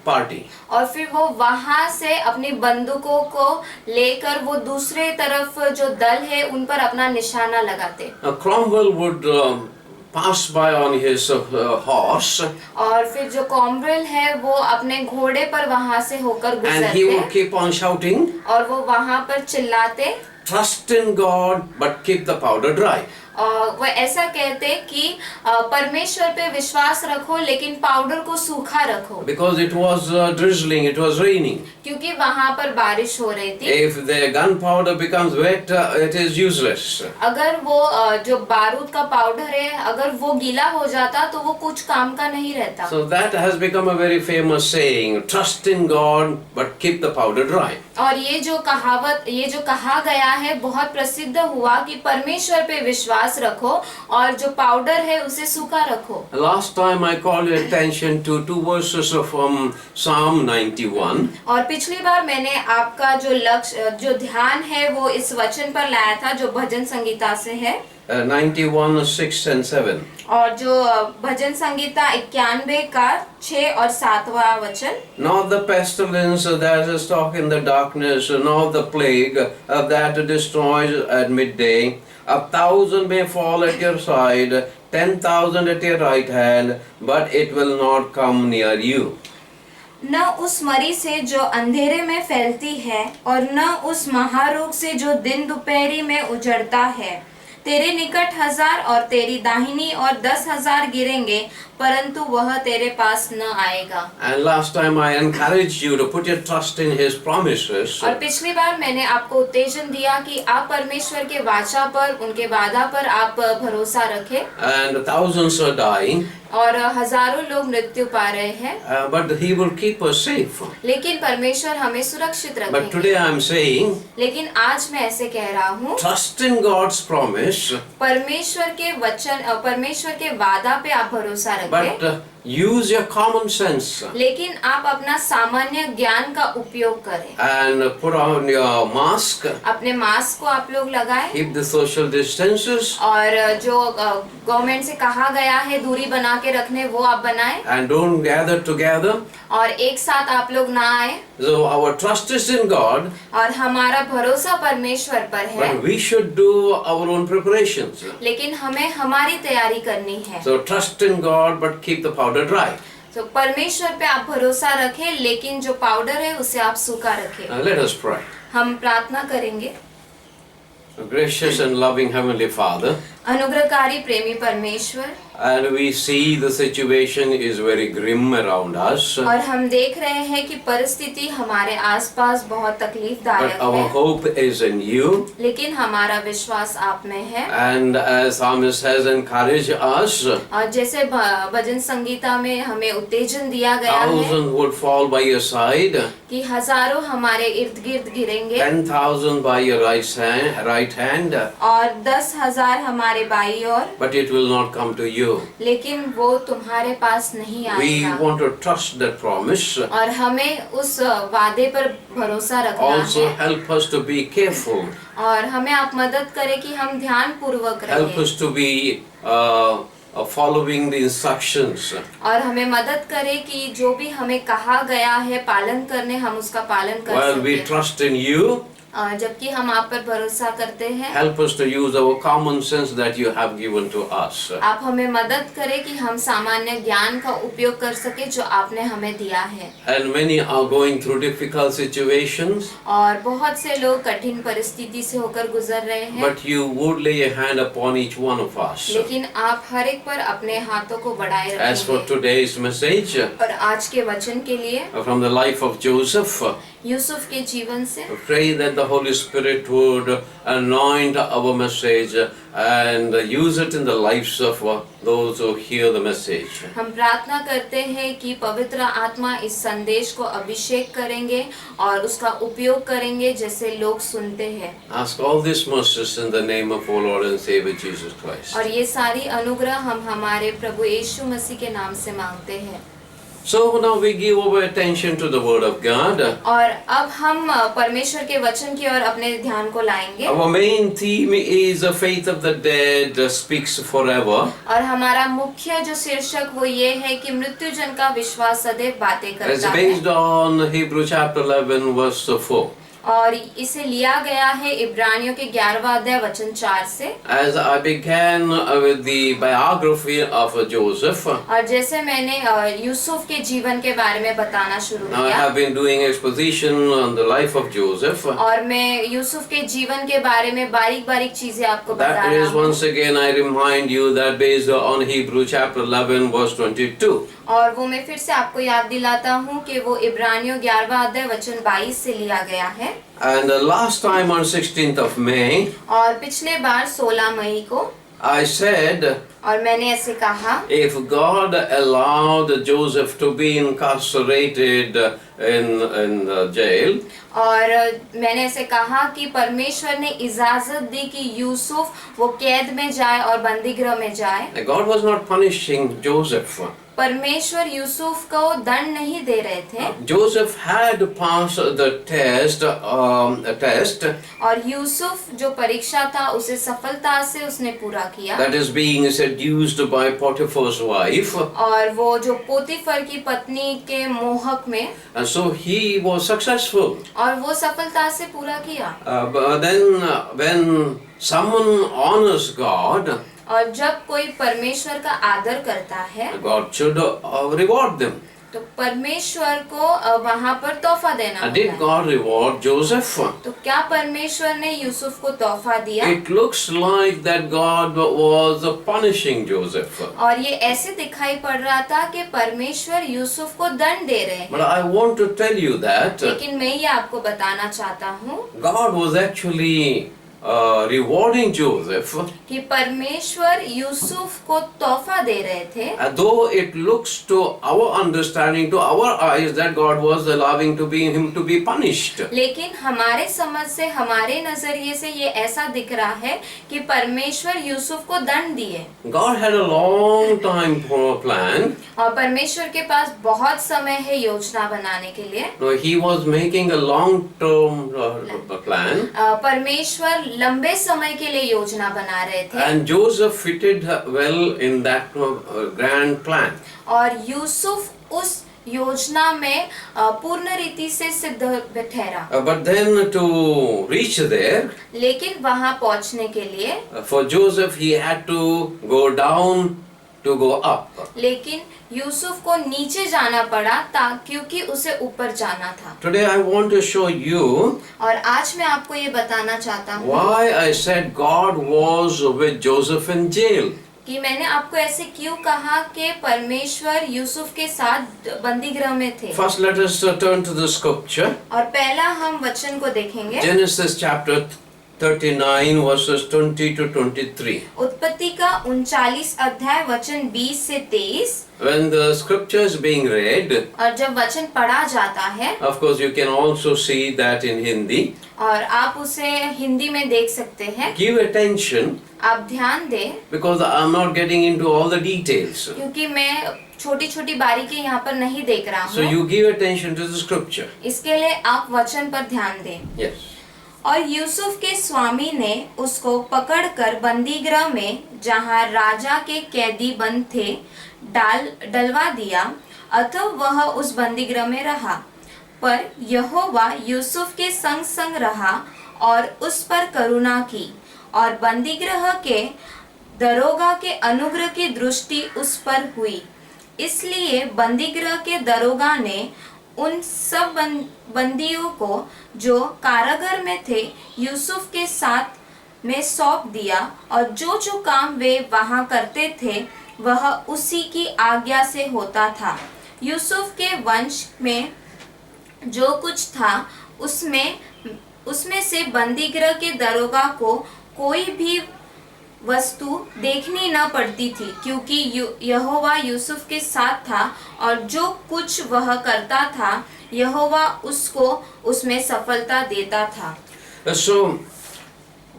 party. और फिर वो वहाँ से अपनी बंदूकों को लेकर वो दूसरे तरफ जो दल है उन पर अपना निशाना लगाते। Cromwell would passed by on his horse, और फिर जो कॉम्ब्रेल है वो अपने घोड़े पर वहां से होकर and he would गुजरते keep on shouting, और वो वहां पर चिल्लाते "Trust in God, but keep the powder dry." और वो ऐसा कहते कि परमेश्वर पे विश्वास रखो लेकिन पाउडर को सूखा रखो, Because it was drizzling, it was raining. क्योंकि वहां पर बारिश हो रही थी। If the gunpowder becomes wet, it is useless. अगर वो जो बारूद का पाउडर है अगर वो गीला हो जाता तो वो कुछ काम का नहीं रहता। So that has become a very famous saying, "Trust in God, but keep the powder dry." और ये जो कहावत, ये जो कहा गया है बहुत प्रसिद्ध हुआ कि परमेश्वर पे विश्वास रखो और जो पाउडर है उसे सूखा रखो। Last time I called your attention to two verses from Psalm 91. और पिछली बार मैंने आपका जो लक्ष्य, जो ध्यान है वो इस वचन पर लाया था जो भजन संगीता से है। 91, 6 and 7. और जो भजन संगीता 91 का 6 और 7वां वचन। Not the pestilence that is stalk in the darkness, nor the plague that destroys at midday. 1,000 may fall at your side, 10,000 at your right hand, but it will not come near you. न उस मरी से जो अंधेरे में फैलती है और न उस महारोग से जो दिन दोपहरी में उजड़ता है। तेरे निकट 1000 और तेरी दाहिनी और 10,000 गिरेंगे परंतु वह तेरे पास न आएगा। And last time I encouraged you to put your trust in His promises. और पिछली बार मैंने आपको उत्तेजन दिया कि आप परमेश्वर के वाचा पर, उनके वादा पर आप भरोसा रखें। And thousands are dying, और हजारों लोग मृत्यु पा रहे हैं, but He will keep us safe. लेकिन परमेश्वर हमें सुरक्षित But रखेंगे। today I am saying, लेकिन आज मैं ऐसे कह रहा हूँ, trust in God's promise, परमेश्वर के वचन, परमेश्वर के वादा पे आप भरोसा रखें। but use your common sense लेकिन आप अपना सामान्य ज्ञान का उपयोग करें। and put on your mask, अपने मास्क को आप लोग लगाएं keep the social distances, और जो गवर्नमेंट से कहा गया है दूरी बना के रखने वो आप बनाएं and don't gather together. और एक साथ आप लोग ना आए। So our trust is in God, और हमारा भरोसा परमेश्वर पर है, but we should do our own preparations. लेकिन हमें हमारी तैयारी करनी है। So trust in God, but keep the powder dry. तो परमेश्वर पे आप भरोसा रखें लेकिन जो पाउडर है उसे आप सूखा रखें। Now let us pray. हम प्रार्थना करेंगे। Gracious and loving Heavenly Father, अनुग्रहकारी प्रेमी परमेश्वर, and we see the situation is very grim around us, और हम देख रहे हैं कि परिस्थिति हमारे आसपास बहुत but तकलीफदायक our है, hope is in you. लेकिन हमारा विश्वास आप में है। And as Psalmist has encouraged us, और जैसे भजन संगीता में हमें उत्तेजन दिया गया है thousands would fall by your side, कि हजारों हमारे इर्द गिर्द गिरेंगे 10,000 by your right hand, और 10,000 हमारे बाई ओर, but it will not come to you. लेकिन वो तुम्हारे पास नहीं We आएगा। want to trust that promise. और हमें उस वादे पर भरोसा रखना Also है, help us to be careful. और हमें आप मदद करें कि हम ध्यान पूर्वक Help रहें, us to be following the instructions. और हमें मदद करें कि जो भी हमें कहा गया है पालन करने, हम उसका पालन कर While we सकें। trust in you, जबकि हम आप पर भरोसा करते हैं, help us to use our common sense that you have given to us. आप हमें मदद करें कि हम सामान्य ज्ञान का उपयोग कर सके जो आपने हमें दिया है। And many are going through difficult situations, और बहुत से लोग कठिन परिस्थिति से होकर गुजर रहे हैं, but you would lay a hand upon each one of us. लेकिन आप हर एक पर अपने हाथों को बढ़ाए As for रखेंगे। today's message, और आज के वचन के लिए from the life of Joseph, Yusuf के जीवन से pray that the Holy Spirit would anoint our message and use it in the lives of those who hear the message. हम प्रार्थना करते हैं कि पवित्र आत्मा इस संदेश को अभिषेक करेंगे और उसका उपयोग करेंगे जैसे लोग सुनते हैं। Ask all these mercies in the name of our Lord and Savior Jesus Christ. और ये सारी अनुग्रह हम हमारे प्रभु यीशु मसीह के नाम से मांगते हैं। So now we give our attention to the Word of God. और अब हम परमेश्वर के वचन की ओर अपने ध्यान को लाएंगे। Our main theme is the faith of the dead speaks forever. और हमारा मुख्य जो शीर्षक वो ये है कि मृत्युजन का विश्वास सदैव बातें It's करता है। based on Hebrews chapter 11 verse 4. और इसे लिया गया है इब्रानियों के 11वां अध्याय वचन 4 से। As I began with the biography of Joseph, और जैसे मैंने यूसुफ के जीवन के बारे में बताना शुरू now I किया, have been doing exposition on the life of Joseph. और मैं यूसुफ के जीवन के बारे में बारीक बारीक चीजें आपको बता That रहा is, हूँ। once again I remind you that based on Hebrew chapter 11 verse 22. और वो मैं फिर से आपको याद दिलाता हूँ कि वो इब्रानियों 11वां अध्याय वचन 22 से लिया गया है। And the last time on 16th of May, और पिछले बार 16 मई को I said, और मैंने ऐसे कहा, if God allowed Joseph to be incarcerated in the jail, और मैंने ऐसे कहा कि परमेश्वर ने इजाजत दी कि यूसुफ वो कैद में जाए और बंदीगृह में जाए। God was not punishing Joseph. परमेश्वर यूसुफ को दंड नहीं दे रहे थे, Joseph had passed the test और यूसुफ जो परीक्षा था उसे सफलता से उसने पूरा किया। that is being seduced by Potiphar's wife, और वो जो पोतीफर की पत्नी के मोहक में, and so he was successful. और वो सफलता से पूरा किया। But then when someone honors God, और जब कोई परमेश्वर का आदर करता है God should reward them. तो परमेश्वर को वहाँ पर तोहफा देना And होता did है। God reward Joseph? तो क्या परमेश्वर ने यूसुफ को तोहफा दिया? It looks like that God was punishing Joseph. और ये ऐसे दिखाई पड़ रहा था कि परमेश्वर यूसुफ को दंड दे रहे हैं। But I want to tell you that लेकिन मैं ये आपको बताना चाहता हूँ God was actually rewarding Joseph, कि परमेश्वर यूसुफ को तोहफा दे रहे थे। though it looks to our understanding, to our eyes, that God was allowing him to be punished. लेकिन हमारे समझ से, हमारे नजरिए से ये ऐसा दिख रहा है कि परमेश्वर यूसुफ को दंड दिए। God had a long time plan. और परमेश्वर के पास बहुत समय है योजना बनाने के लिए। No, he was making a long-term plan, परमेश्वर लंबे समय के लिए योजना बना रहे थे, and Joseph fitted well in that grand plan. और यूसुफ उस योजना में पूर्ण रीति से सिद्ध ठहरा। But then to reach there, लेकिन वहां पहुंचने के लिए for Joseph, he had to go down to go up. लेकिन यूसुफ को नीचे जाना पड़ा क्योंकि उसे ऊपर जाना था। Today I want to show you और आज मैं आपको ये बताना चाहता हूँ why I said God was with Joseph in jail. कि मैंने आपको ऐसे क्यों कहा कि परमेश्वर यूसुफ के साथ बंदीगृह में थे। First, let us turn to the scripture. और पहला हम वचन को देखेंगे, Genesis chapter 39 verses 20 to 23. उत्पत्ति का 39 अध्याय वचन 20 से 23। When the scripture is being read, और जब वचन पढ़ा जाता है, of course you can also see that in Hindi. और आप उसे हिंदी में देख सकते हैं। Give attention आप ध्यान दें, because I am not getting into all the details. क्योंकि मैं छोटी छोटी बारीकी यहाँ पर नहीं देख रहा So हूँ। you give attention to the scripture. इसके लिए आप वचन पर ध्यान दें। Yes. और यूसुफ के स्वामी ने उसको पकड़कर बंदीगृह में, जहाँ राजा के कैदी बंद थे, डलवा दिया। अतः वह उस बंदीगृह में रहा। पर यहोवा यूसुफ के संग संग रहा और उस पर करुणा की, और बंदीगृह के दरोगा के अनुग्रह की दृष्टि उस पर हुई। इसलिए बंदीगृह के दरोगा ने उन सब बंदियों को जो कारागार में थे यूसुफ के साथ में सौंप दिया, और जो जो काम वे वहां करते थे वह उसी की आज्ञा से होता था। यूसुफ के वंश में जो कुछ था उसमें से बंदीगृह के दरोगा को कोई भी वस्तु देखनी न पड़ती थी, क्योंकि यहोवा यूसुफ के साथ था, और जो कुछ वह करता था यहोवा उसको उसमें सफलता देता था। So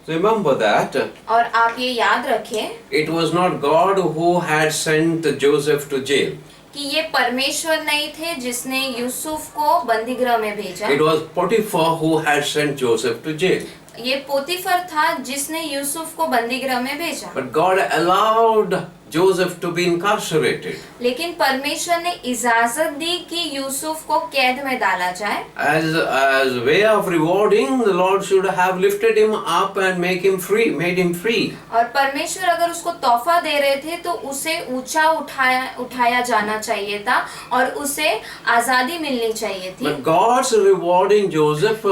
remember that और आप ये याद रखें it was not God who had sent Joseph to jail. कि ये परमेश्वर नहीं थे जिसने यूसुफ को बंदीगृह में भेजा, It was Potiphar who had sent Joseph to jail. ये पोतीफर था जिसने यूसुफ को बंदीगृह में भेजा, But God allowed Joseph to be incarcerated. लेकिन परमेश्वर ने इजाजत दी कि यूसुफ को कैद में डाला जाए। As way of rewarding, the Lord should have lifted him up and made him free. और परमेश्वर अगर उसको तोहफा दे रहे थे तो उसे ऊंचा उठाया जाना चाहिए था और उसे आजादी मिलनी चाहिए थी। But God's rewarding Joseph,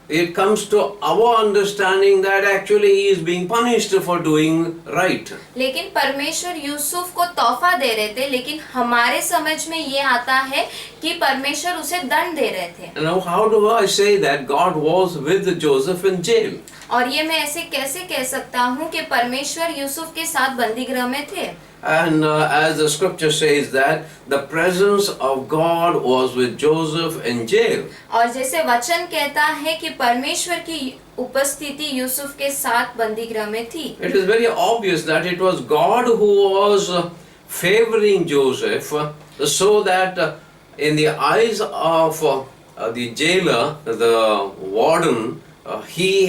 it comes to our understanding that actually he is being punished for doing right. लेकिन परमेश्वर यूसुफ को तोहफा दे रहे थे, लेकिन हमारे समझ में ये आता है कि परमेश्वर उसे दंड दे रहे थे। Now how do I say that God was with Joseph in jail? और ये मैं ऐसे कैसे कह सकता हूँ कि परमेश्वर यूसुफ के साथ बंदीगृह में थे। And as the scripture says that the presence of God was with Joseph in jail. और जैसे वचन कहता है कि परमेश्वर की उपस्थिति यूसुफ के साथ बंदीगृह में थी। It is very obvious that it was God who was favoring Joseph so that in the eyes of the jailer, the warden, he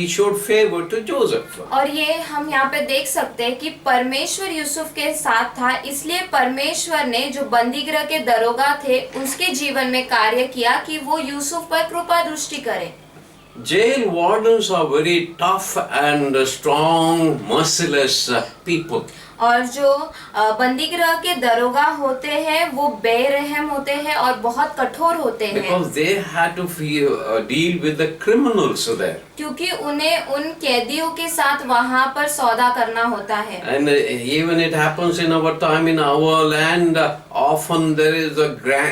showed favor to Joseph. और ये हम यहाँ पे देख सकते हैं कि परमेश्वर यूसुफ के साथ था, इसलिए परमेश्वर ने जो बंदीगृह के दरोगा थे उसके जीवन में कार्य किया कि वो यूसुफ पर कृपा दृष्टि करे। Jail wardens are very tough and strong, merciless people. और जो बंदीगृह के दरोगा होते हैं वो बेरहम होते हैं और बहुत कठोर होते हैं, Because they had to deal with the criminals there. क्योंकि उन्हें उन कैदियों के साथ वहाँ पर सौदा करना होता है। And even it happens in our time, in our land, often there is a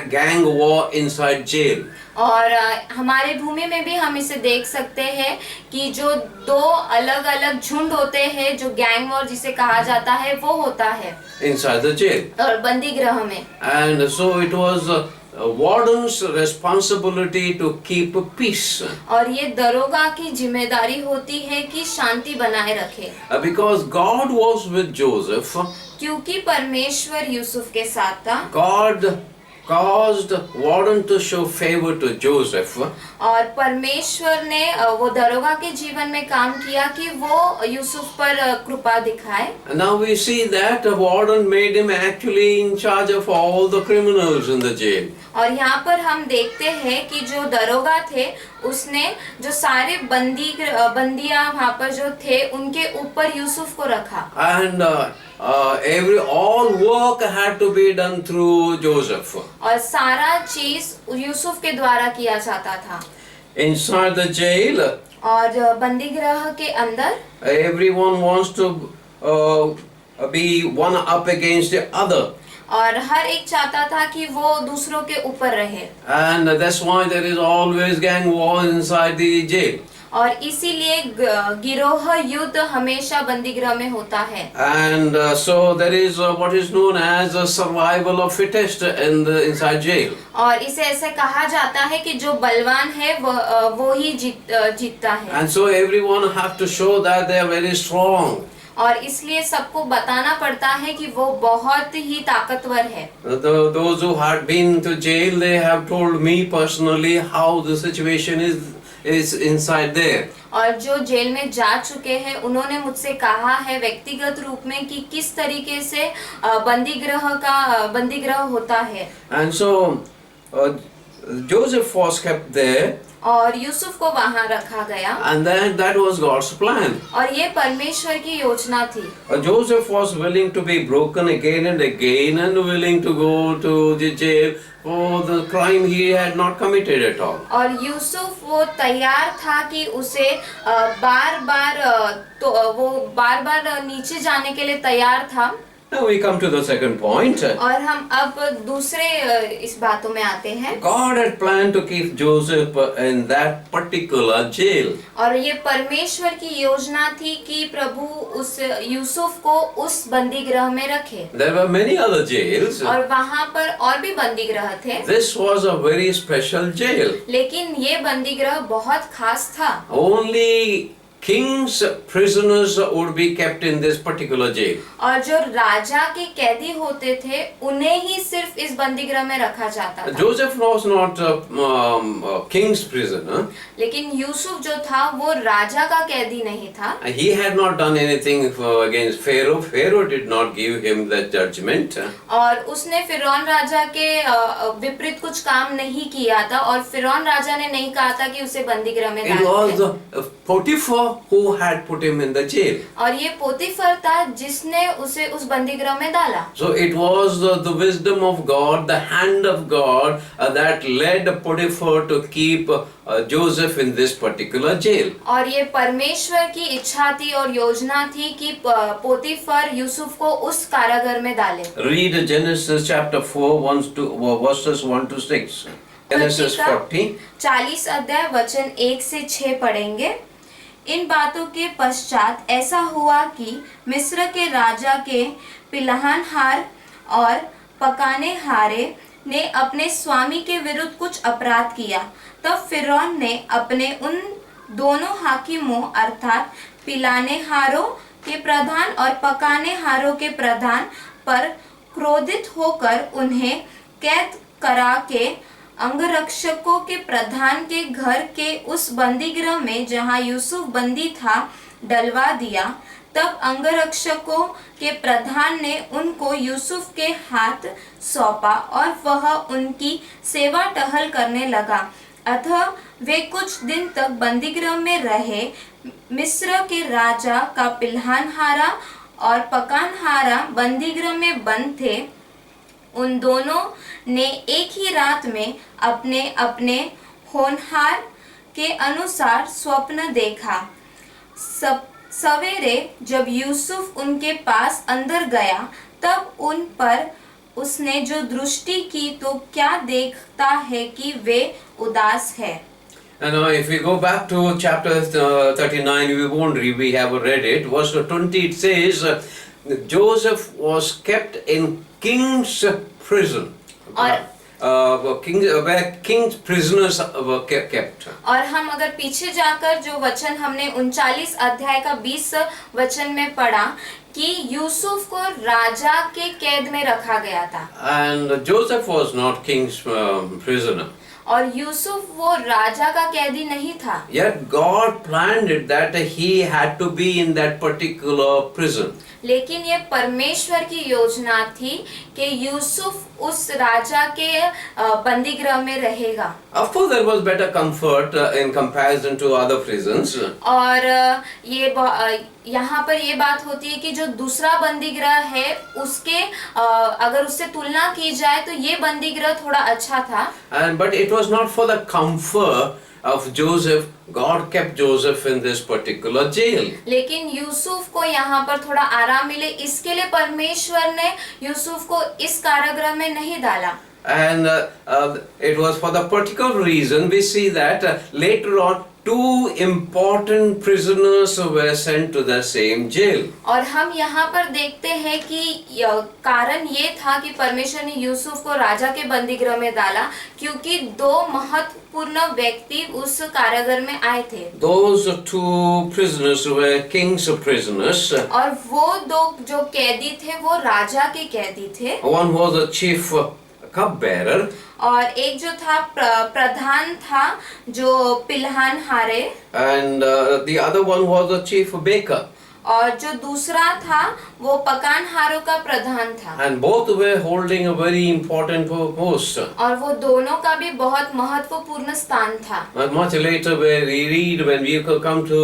gang war inside jail. और हमारे भूमि में भी हम इसे देख सकते हैं कि जो दो अलग अलग झुंड होते हैं, जो गैंग वॉर जिसे कहा जाता है, वो होता है Inside the jail. और बंदीगृह में। And so it was warden's responsibility to keep peace. और ये दरोगा की जिम्मेदारी होती है कि शांति बनाए रखे। Because God was with Joseph, क्योंकि परमेश्वर यूसुफ के साथ था, God caused warden to show favor to Joseph. और परमेश्वर ने वो दरोगा के जीवन में काम किया कि वो यूसुफ पर कृपा दिखाए। And now we see that the warden made him actually in charge of all the criminals in the jail. और यहाँ पर हम देखते हैं कि जो दरोगा थे उसने जो सारे बंदियां वहाँ पर जो थे उनके ऊपर यूसुफ को रखा। And all work had to be done through Joseph. और सारा चीज यूसुफ के द्वारा किया जाता था। Inside the jail, और बंदीगृह के अंदर everyone wants to be one up against the other. और हर एक चाहता था कि वो दूसरों के ऊपर रहे, And that's why there is always gang war inside the jail. और इसीलिए गिरोह युद्ध हमेशा बंदीगृह में होता है। And so there is what is known as a survival of fittest inside jail. और इसे ऐसे कहा जाता है कि जो बलवान है वो ही जीतता है। And so everyone have to show that they are very strong. और इसलिए सबको बताना पड़ता है कि वो बहुत ही ताकतवर है। Those who had been to jail, they have told me personally how the situation is inside there. और जो जेल में जा चुके हैं उन्होंने मुझसे कहा है व्यक्तिगत रूप में कि किस तरीके से बंदीगृह होता है। And so Joseph was kept there. और यूसुफ को वहाँ रखा गया। And that was God's plan. और ये परमेश्वर की योजना थी। Joseph was willing to be broken again and again and willing to go to the jail for the crime he had not committed at all. और यूसुफ वो तैयार था कि उसे बार बार नीचे जाने के लिए तैयार था। Now we come to the second point. और हम अब दूसरे इस बातों में आते हैं। God had planned to keep Joseph in that particular jail. और ये परमेश्वर की योजना थी कि प्रभु उस यूसुफ को उस बंदीगृह में रखे। There were many other jails. और वहाँ पर और भी बंदीगृह थे। This was a very special jail. लेकिन ये बंदीगृह बहुत खास था। Only king's prisoners would be kept in this particular jail. और जो राजा के कैदी होते थे उन्हें ही सिर्फ इस बंदीगृह में रखा जाता था। Joseph was not a king's prisoner. लेकिन यूसुफ जो था वो राजा का कैदी नहीं था। He had not done anything against Pharaoh. Pharaoh did not give him that judgment. और उसने फिरौन राजा के विपरीत कुछ काम नहीं किया था और फिरौन राजा ने नहीं कहा था कि उसे बंदीगृह में It डाल was they. Potiphar who had put him in the jail. और ये पोतीफर था जिसने उसे उस बंदीगृह में डाला। So it was the wisdom of God, the hand of God that led Potiphar to keep Joseph in this particular jail. और ये परमेश्वर की इच्छा थी और योजना थी कि पोतीफर यूसुफ को उस कारागार में डाले। Read Genesis chapter 4, verses 1 to 6. Genesis 40. 40 अध्याय वचन 1 से 6 पढ़ेंगे। इन बातों के पश्चात ऐसा हुआ कि मिस्र के राजा के पिलहानहार और पकानेहारे ने अपने स्वामी के विरुद्ध कुछ अपराध किया। तब फिरौन ने अपने उन दोनों हाकिमों अर्थात पिलानेहारों के प्रधान और पकानेहारों के प्रधान पर क्रोधित होकर उन्हें कैद करा के अंगरक्षकों के प्रधान के घर के उस बंदीगृह में जहां यूसुफ बंदी था डलवा दिया। तब अंगरक्षकों के प्रधान ने उनको यूसुफ के हाथ सौंपा और वह उनकी सेवा टहल करने लगा। अतः वे कुछ दिन तक बंदीगृह में रहे। मिस्र के राजा का पिलहानहारा और पकानहारा बंदीगृह में बंद थे। उन दोनों ने एक ही रात में अपने अपने होनहार के अनुसार स्वप्न देखा। सवेरे जब यूसुफ उनके पास अंदर गया तब उन पर उसने जो दृष्टि की तो क्या देखता है कि वे उदास है। And now if we go back to chapter 39, we won't read, we have read it. Verse 20 it says, Joseph was kept in king's prison. Where king's prisoners were kept. और हम अगर पीछे जाकर जो वचन हमने 39 अध्याय का 20 वचन में पढ़ा कि यूसुफ को राजा के कैद में रखा गया था। And Joseph was not king's prisoner. और यूसुफ वो राजा का कैदी नहीं था। Yet God planned it that he had to be in that particular prison. लेकिन ये परमेश्वर की योजना थी कि यूसुफ उस राजा के बंदीगृह में रहेगा। Of course, there was better comfort in comparison to other prisons. और ये यहाँ पर ये बात होती है कि जो दूसरा बंदीगृह है उसके अगर उससे तुलना की जाए तो ये बंदीगृह थोड़ा अच्छा था। But it was not for the comfort of Joseph. God kept Joseph in this particular jail. लेकिन यूसुफ को यहाँ पर थोड़ा आराम मिले इसके लिए परमेश्वर ने यूसुफ को इस कारागृह में नहीं डाला। And it was for the particular reason we see that later on 2 important prisoners were sent to the same jail. और हम यहाँ पर देखते हैं कि कारण ये था कि परमेश्वर ने यूसुफ को राजा के बंदीगृह में डाला क्योंकि 2 महत्वपूर्ण व्यक्ति उस कारागार में आए थे। Those 2 prisoners were king's prisoners. और वो 2 जो कैदी थे वो राजा के कैदी थे। One was a chief cupbearer. और एक जो था प्रधान था जो पिलहानहारे। And the other one was a chief baker. और जो दूसरा था वो पकानहारों का प्रधान था। And both were holding a very important post. और वो दोनों का भी बहुत महत्वपूर्ण स्थान था। But much later we read when we come to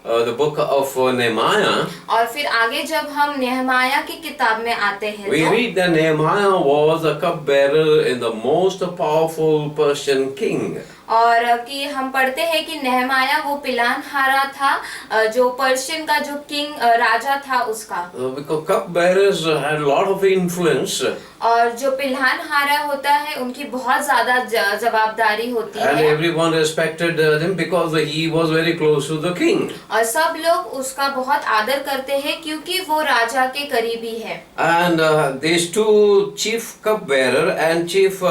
the book of Nehemiah. और फिर आगे जब हम नेहमाया की किताब में आते हैं We read that Nehemiah was a cupbearer in the most powerful Persian king. और कि हम पढ़ते हैं कि नेहमाया वो पिलहानहारा था जो पर्शियन का जो किंग राजा था उसका। Because cupbearers had a lot of influence. और जो पिलहानहारा होता है उनकी बहुत ज्यादा जवाबदारी होती And है। everyone respected him because he was very close to the king. और सब लोग उसका बहुत आदर करते हैं क्योंकि वो राजा के करीबी है। And these 2 chief cupbearer and chief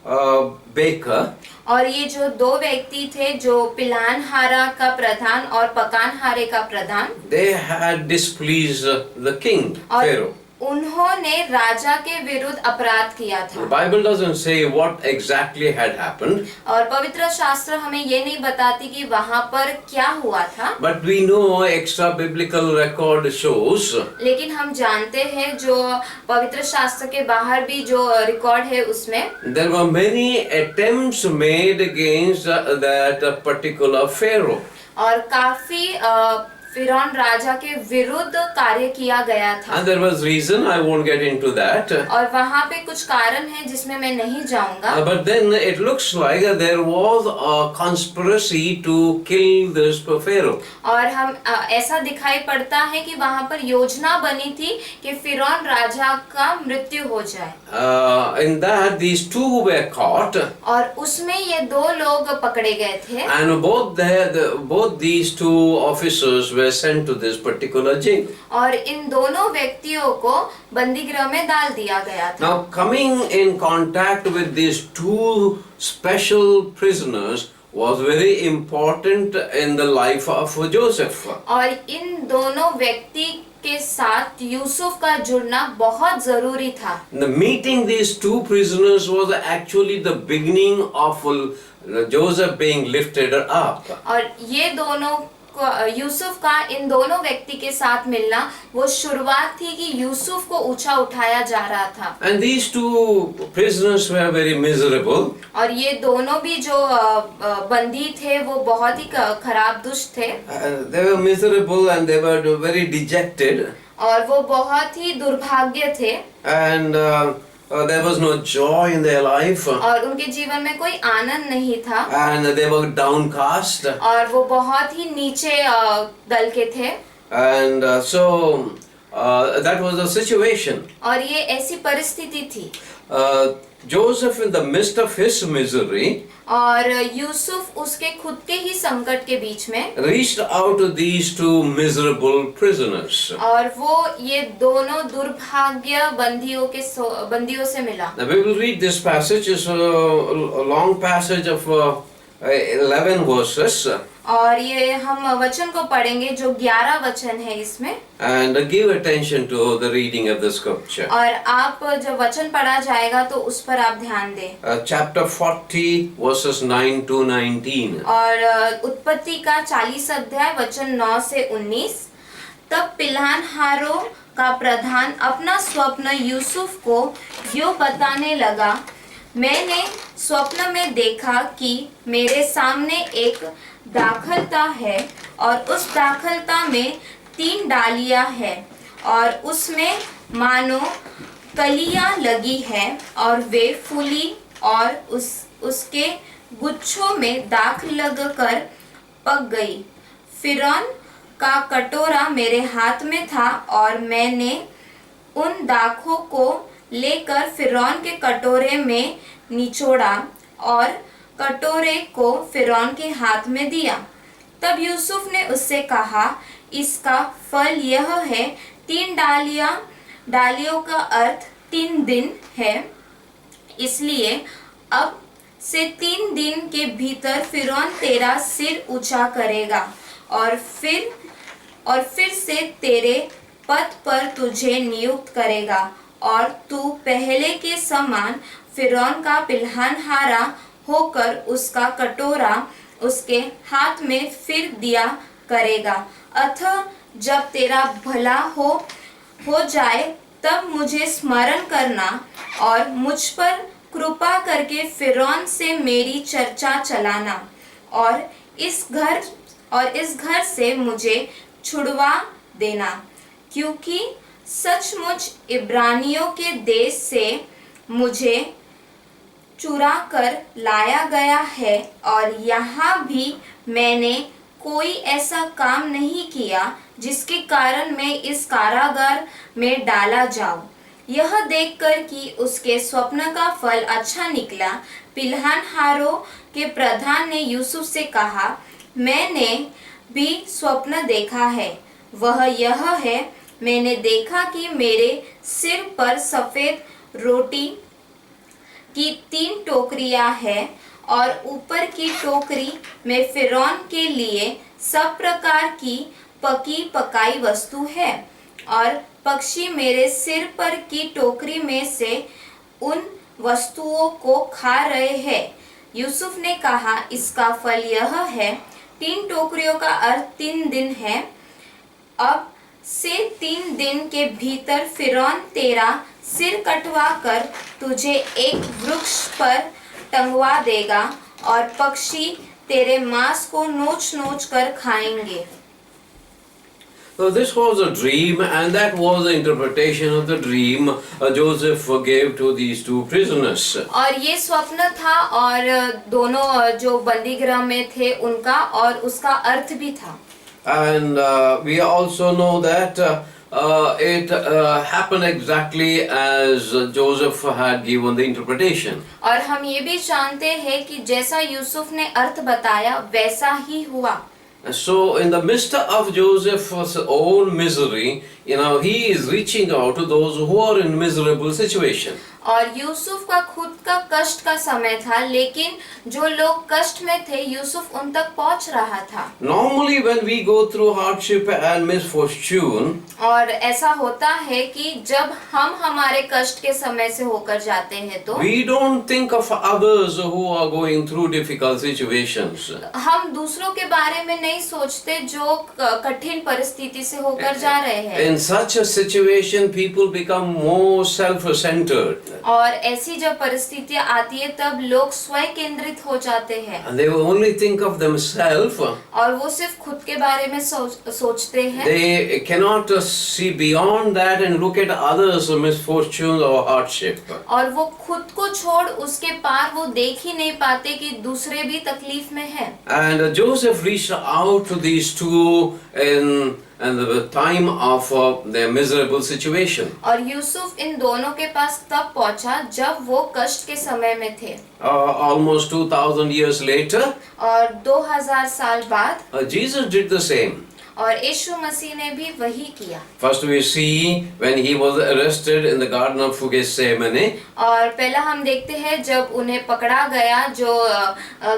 baker. और ये जो दो व्यक्ति थे जो पिलानहारा का प्रधान और पकानहारे का प्रधान, They had displeased the king, और Pharaoh. उन्होंने राजा के विरुद्ध अपराध किया The था। Bible doesn't say what exactly had happened, और पवित्र शास्त्र हमें ये नहीं बताती कि वहाँ पर क्या हुआ था, but we know extra biblical record shows लेकिन हम जानते हैं जो पवित्र शास्त्र के बाहर भी जो रिकॉर्ड है उसमें there were many attempts made against that particular Pharaoh. और काफी फिरौन राजा के विरुद्ध कार्य किया गया था। And there was reason, I won't get into that. और वहाँ पे कुछ कारण है जिसमें मैं नहीं जाऊंगा, But then it looks like there was a conspiracy to kill this Pharaoh. और हम ऐसा दिखाई पड़ता है कि वहाँ पर योजना बनी थी कि फिरौन राजा का मृत्यु हो जाए। In that these two were caught, और उसमें ये दो लोग पकड़े गए थे and both these two officers were sent to this particular jail. और इन दोनों व्यक्तियों को बंदी गृह में डाल दिया गया था। Now coming in contact with these two special prisoners was very important in the life of Joseph. और इन दोनों व्यक्ति के साथ यूसुफ का जुड़ना बहुत जरूरी था। The meeting these two prisoners was actually the beginning of Joseph being lifted up. और ये दोनों यूसुफ का इन दोनों व्यक्ति के साथ मिलना वो शुरुआत थी कि यूसुफ को ऊंचा उठाया जा रहा था। And these two prisoners were very miserable. और ये दोनों भी जो बंदी थे वो बहुत ही खराब दुष्ट थे They were miserable and they were very dejected. और वो बहुत ही दुर्भाग्य थे And there was no joy in their life. और उनके जीवन में कोई आनंद नहीं था And they were downcast. और वो बहुत ही नीचे दल के थे। And so that was the situation. और ये ऐसी परिस्थिति थी Joseph, in the midst of his misery, और यूसुफ उसके खुद के ही संकट के बीच में reached out to these two miserable prisoners. और वो ये दोनों दुर्भाग्य बंदियों से मिला। Now we will read this passage. It's a long passage of 11 verses. और ये हम वचन को पढ़ेंगे जो 11 वचन है इसमें। And give attention to the reading of the scripture. और आप जब वचन पढ़ा जाएगा तो उस पर आप ध्यान दें। Chapter 40 verses 9 to 19. और उत्पत्ति का 40 अध्याय वचन 9 से 19। तब पिलानहारों का प्रधान अपना स्वप्न यूसुफ को यूं बताने लगा, मैंने स्वप्न में देखा कि मेरे सामने एक दाखलता है और उस दाखलता में 3 डालियां हैं और उसमें मानो कलियां लगी है और वे फूली और उसके गुच्छों में दाख लगकर पक गई। फिरौन का कटोरा मेरे हाथ में था और मैंने उन दाखों को लेकर फिरौन के कटोरे में निचोड़ा और कटोरे को फिरौन के हाथ में दिया। तब यूसुफ ने उससे कहा, इसका फल यह है, 3 डालियों का अर्थ 3 दिन है, इसलिए अब से 3 दिन के भीतर फिरौन तेरा सिर ऊंचा करेगा और फिर से तेरे पद पर तुझे नियुक्त करेगा और तू पहले के समान फिरौन का पिलहानहारा होकर उसका कटोरा उसके हाथ में फिर दिया करेगा। अतः जब तेरा भला हो जाए तब मुझे स्मरण करना और मुझ पर कृपा करके फिरौन से मेरी चर्चा चलाना और इस घर से मुझे छुड़वा देना, क्योंकि सचमुच इब्रानियों के देश से मुझे चुरा कर लाया गया है और यहाँ भी मैंने कोई ऐसा काम नहीं किया जिसके कारण मैं इस कारागार में डाला जाऊं। यह देखकर कि उसके स्वप्न का फल अच्छा निकला, पिलहानहारों के प्रधान ने यूसुफ से कहा, मैंने भी स्वप्न देखा है। वह यह है, मैंने देखा कि मेरे सिर पर सफेद रोटी की 3 टोकरियां हैं और ऊपर की टोकरी में फिरौन के लिए सब प्रकार की पकी पकाई वस्तु है और पक्षी मेरे सिर पर की टोकरी में से उन वस्तुओं को खा रहे हैं। यूसुफ ने कहा, इसका फल यह है, 3 टोकरियों का अर्थ 3 दिन है। अब से 3 दिन के भीतर फिरौन तेरा सिर कटवा कर तुझे एक वृक्ष पर टंगवा देगा और पक्षी तेरे मांस को नोच नोच कर खाएंगे। So this was a dream, and that was the interpretation of the dream Joseph gave to these 2 prisoners. और ये स्वप्न था और दोनों जो बंदी गृह में थे उनका और उसका अर्थ भी था। And we also know that it happened exactly as Joseph had given the interpretation. और हम ये भी जानते हैं कि जैसा यूसुफ ने अर्थ बताया वैसा ही हुआ। So in the midst of Joseph's own misery, he is reaching out to those who are in miserable situation. और यूसुफ का खुद का कष्ट का समय था, लेकिन जो लोग कष्ट में थे यूसुफ उन तक पहुंच रहा था। Normally when we go through hardship and misfortune, और ऐसा होता है कि जब हम हमारे कष्ट के समय से होकर जाते हैं तो we don't think of others who are going through difficult situations. हम दूसरों के बारे में नहीं सोचते जो कठिन परिस्थिति से होकर जा रहे हैं। In such a situation, people become more self-centered. और ऐसी जब परिस्थितियां आती है तब लोग स्वयं केंद्रित हो जाते हैं And they will only think of themselves. और वो सिर्फ खुद के बारे में सोचते हैं। They cannot see beyond that and look at others' misfortunes or hardship. और वो खुद को छोड़ उसके पार वो देख ही नहीं पाते कि दूसरे भी तकलीफ में हैं। And Joseph reached out to these 2 in the time of their miserable situation. और यूसुफ इन दोनों के पास तब पहुंचा जब वो कष्ट के समय में थे। Almost 2000 years later, और 2000 साल बाद Jesus did the same. और यीशु मसीह ने भी वही किया। First we see when he was arrested in the garden of Gethsemane. और पहला हम देखते हैं जब उन्हें पकड़ा गया जो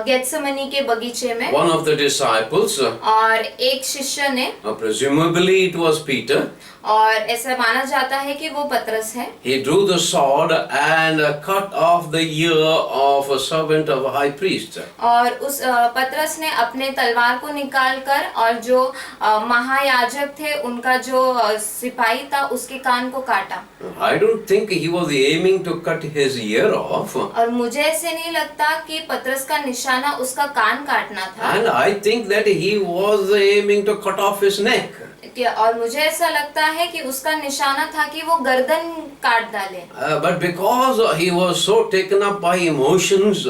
गेत्सेमनी के बगीचे में। One of the disciples, और एक शिष्य ने, presumably it was Peter, और ऐसा माना जाता है कि वो पतरस है, he drew the sword and cut off the ear of a servant of a high priest. और उस पतरस ने अपने तलवार को निकालकर और जो महायाजक थे उनका जो सिपाही था उसके कान को काटा। I don't think he was aiming to cut his ear off. और मुझे ऐसे नहीं लगता कि पतरस का निशाना उसका कान काटना था। And I think that he was aiming to cut off his neck. और मुझे ऐसा लगता है कि उसका निशाना था कि वो गर्दन काट डाले। But because he was so taken up by emotions,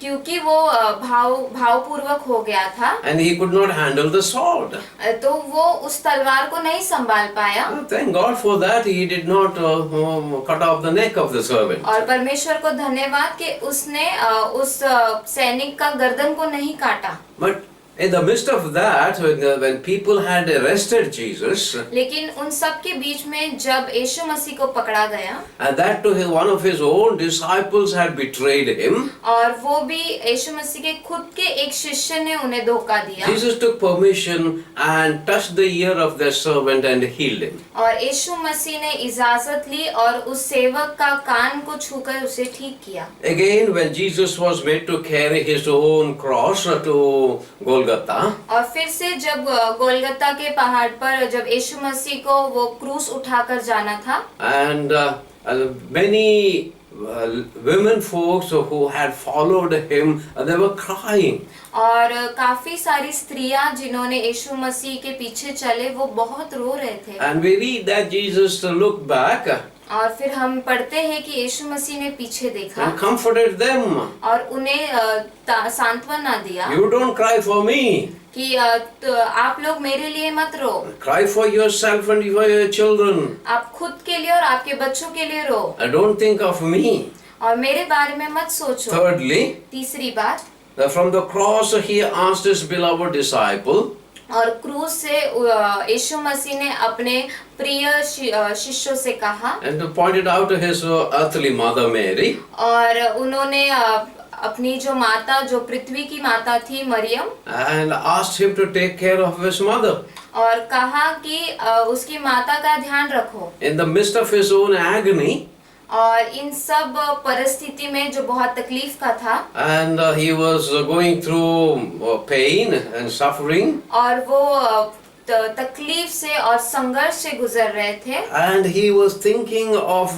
क्योंकि वो भावपूर्वक हो गया था and he could not handle the sword. तो वो उस तलवार को नहीं संभाल पाया। Thank God for that, he did not cut off the neck of the servant. और परमेश्वर को धन्यवाद कि उसने उस सैनिक का गर्दन को नहीं काटा। But in the midst of that, when people had arrested Jesus, लेकिन उन सब के बीच में जब यीशु मसीह को पकड़ा गया, and that to one of his own disciples had betrayed him, और वो भी यीशु मसीह के खुद के एक शिष्य ने उन्हें धोखा दिया, Jesus took permission and touched the ear of their servant and healed him. और यीशु मसीह ने इजाजत ली और उस सेवक का कान को छूकर उसे ठीक किया। Again, when Jesus was made to carry his own cross to Golgotha, और फिर से जब गोलगत्ता के पहाड़ पर जब यीशु मसीह को वो क्रूस उठाकर जाना था, and many women folks who had followed him, they were crying. और काफी सारी स्त्रियां जिन्होंने यीशु मसीह के पीछे चले वो बहुत रो रहे थे। And we read that Jesus looked back और फिर हम पढ़ते हैं कि यीशु मसीह ने पीछे देखा and comforted them. और उन्हें सांत्वना दिया You don't cry for me. कि तो आप लोग मेरे लिए मत रो, Cry for yourself and for your children. आप खुद के लिए और आपके बच्चों के लिए रो Don't think of me. और मेरे बारे में मत सोचो। Thirdly, तीसरी बात, from the cross he asked his beloved disciple, और क्रूस से यीशु मसीह ने अपने प्रिय शिष्यों से कहा and pointed out to his earthly mother Mary. और उन्होंने अपनी जो माता, जो पृथ्वी की माता थी Maryam, And asked him to take care of his mother. और कहा कि उसकी माता का ध्यान रखो। In the midst of his own agony, और इन सब परिस्थिति में जो बहुत तकलीफ का था, and he was going through pain and suffering, और वो तकलीफ से और संघर्ष से गुजर रहे थे, and he was thinking of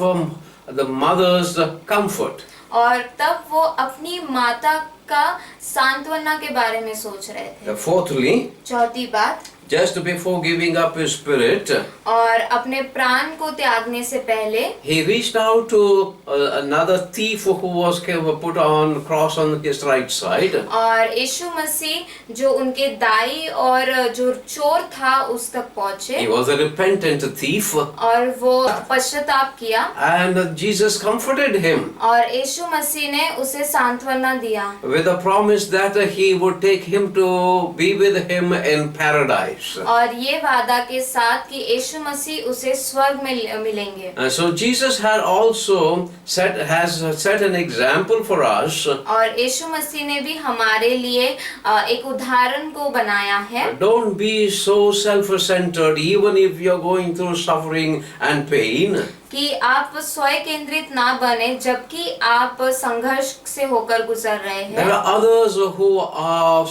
the mother's comfort. और तब वो अपनी माता का सांत्वना के बारे में सोच रहे थे। Fourthly, चौथी बात, just before giving up his spirit, और अपने प्राण को त्यागने से पहले he reached out to another thief who was put on cross on his right side, और यीशु मसीह जो उनके दाई और जो चोर था उस तक he पहुंचे, was a repentant thief, और वो पश्चाताप किया, and Jesus comforted him और यीशु मसीह ने उसे सांत्वना दिया with a promise that he would take him to be with him in paradise. और ये वादा के साथ कि यीशु मसीह उसे स्वर्ग में मिलेंगे। So Jesus had also has set an example for us. और यीशु मसीह ने भी हमारे लिए एक उदाहरण को बनाया है। Don't be so self-centered even if you're going through suffering and pain. कि आप स्वयं केंद्रित ना बने जबकि आप संघर्ष से होकर गुजर रहे There हैं, are others who are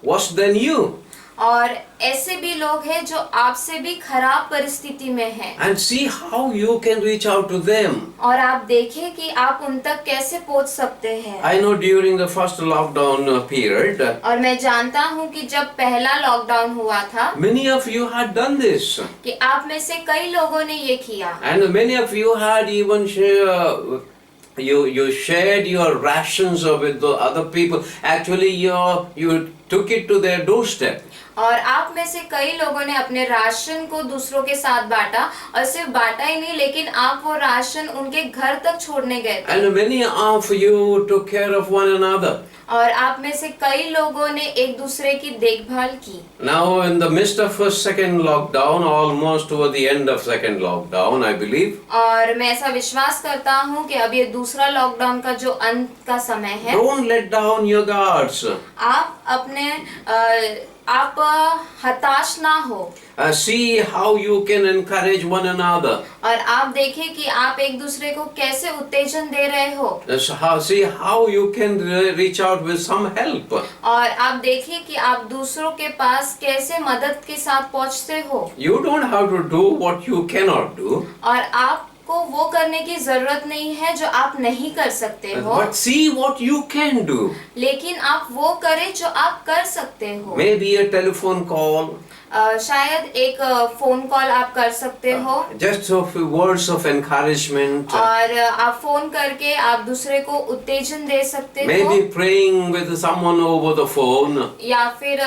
worse than you. और ऐसे भी लोग हैं जो आपसे भी खराब परिस्थिति में हैं, And see how you can reach out to them. और आप देखें कि आप उन तक कैसे पहुंच सकते हैं। I know during the first lockdown period, और मैं जानता हूं कि जब पहला लॉकडाउन हुआ था many of you had done this. कि आप में से कई लोगों ने ये किया, And many of you had even you shared your rations with the other people. Actually, you took it to their doorstep. और आप में से कई लोगों ने अपने राशन को दूसरों के साथ बांटा, और सिर्फ बांटा ही नहीं लेकिन आप वो राशन उनके घर तक छोड़ने गए थे, And many of you took care of one another. और आप में से कई लोगों ने एक दूसरे की देखभाल की। Now, in the midst of a second lockdown, almost toward the end of second lockdown, I believe, और मैं ऐसा विश्वास करता हूँ कि अब ये दूसरा लॉकडाउन का जो अंत का समय है, don't let down your guards. आप अपने आप हताश ना हो, See how you can encourage one another. और आप देखें कि आप एक दूसरे को कैसे उत्तेजन दे रहे हो, See how you can reach out with some help. और आप देखें कि आप दूसरों के पास कैसे मदद के साथ पहुंचते हो, You don't have to do what you cannot do, और आपको वो करने की जरूरत नहीं है जो आप नहीं कर सकते हो, but see what you can do. लेकिन आप वो करें जो आप कर सकते हो। Maybe a telephone call, शायद एक फोन कॉल आप कर सकते हो, just a few words of encouragement. और आप फोन करके आप दूसरे को उत्तेजन दे सकते हो, Maybe praying with someone over the phone. या फिर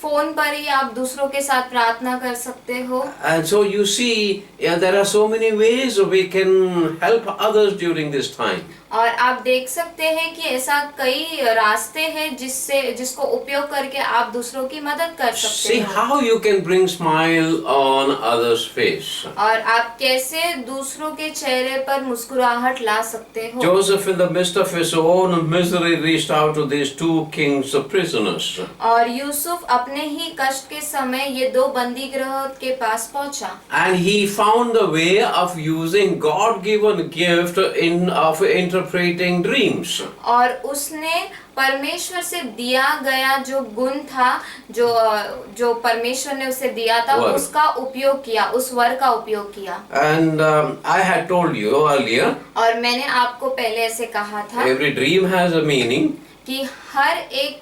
फोन पर ही आप दूसरों के साथ प्रार्थना कर सकते हो। And so you see, there are so many ways we can help others during this time. और आप देख सकते हैं कि ऐसा कई रास्ते हैं जिसको उपयोग करके आप दूसरों की मदद कर सकते See हो, how you can bring smile on others' face. और आप कैसे दूसरों के चेहरे पर मुस्कुराहट ला सकते हो। Joseph, in the midst of his own misery, reached out to these two kings prisoners. और यूसुफ अपने ही कष्ट के समय ये दो बंदी गृह के पास पहुंचा, And he found a way of using God-given gift of interpreting dreams. और उसने परमेश्वर से दिया गया जो गुण था, जो परमेश्वर ने उसे दिया था, वर। उसका उपयोग किया, उस वर का उपयोग किया। And I had told you earlier, और मैंने आपको पहले ऐसे कहा था every dream has a meaning, कि हर एक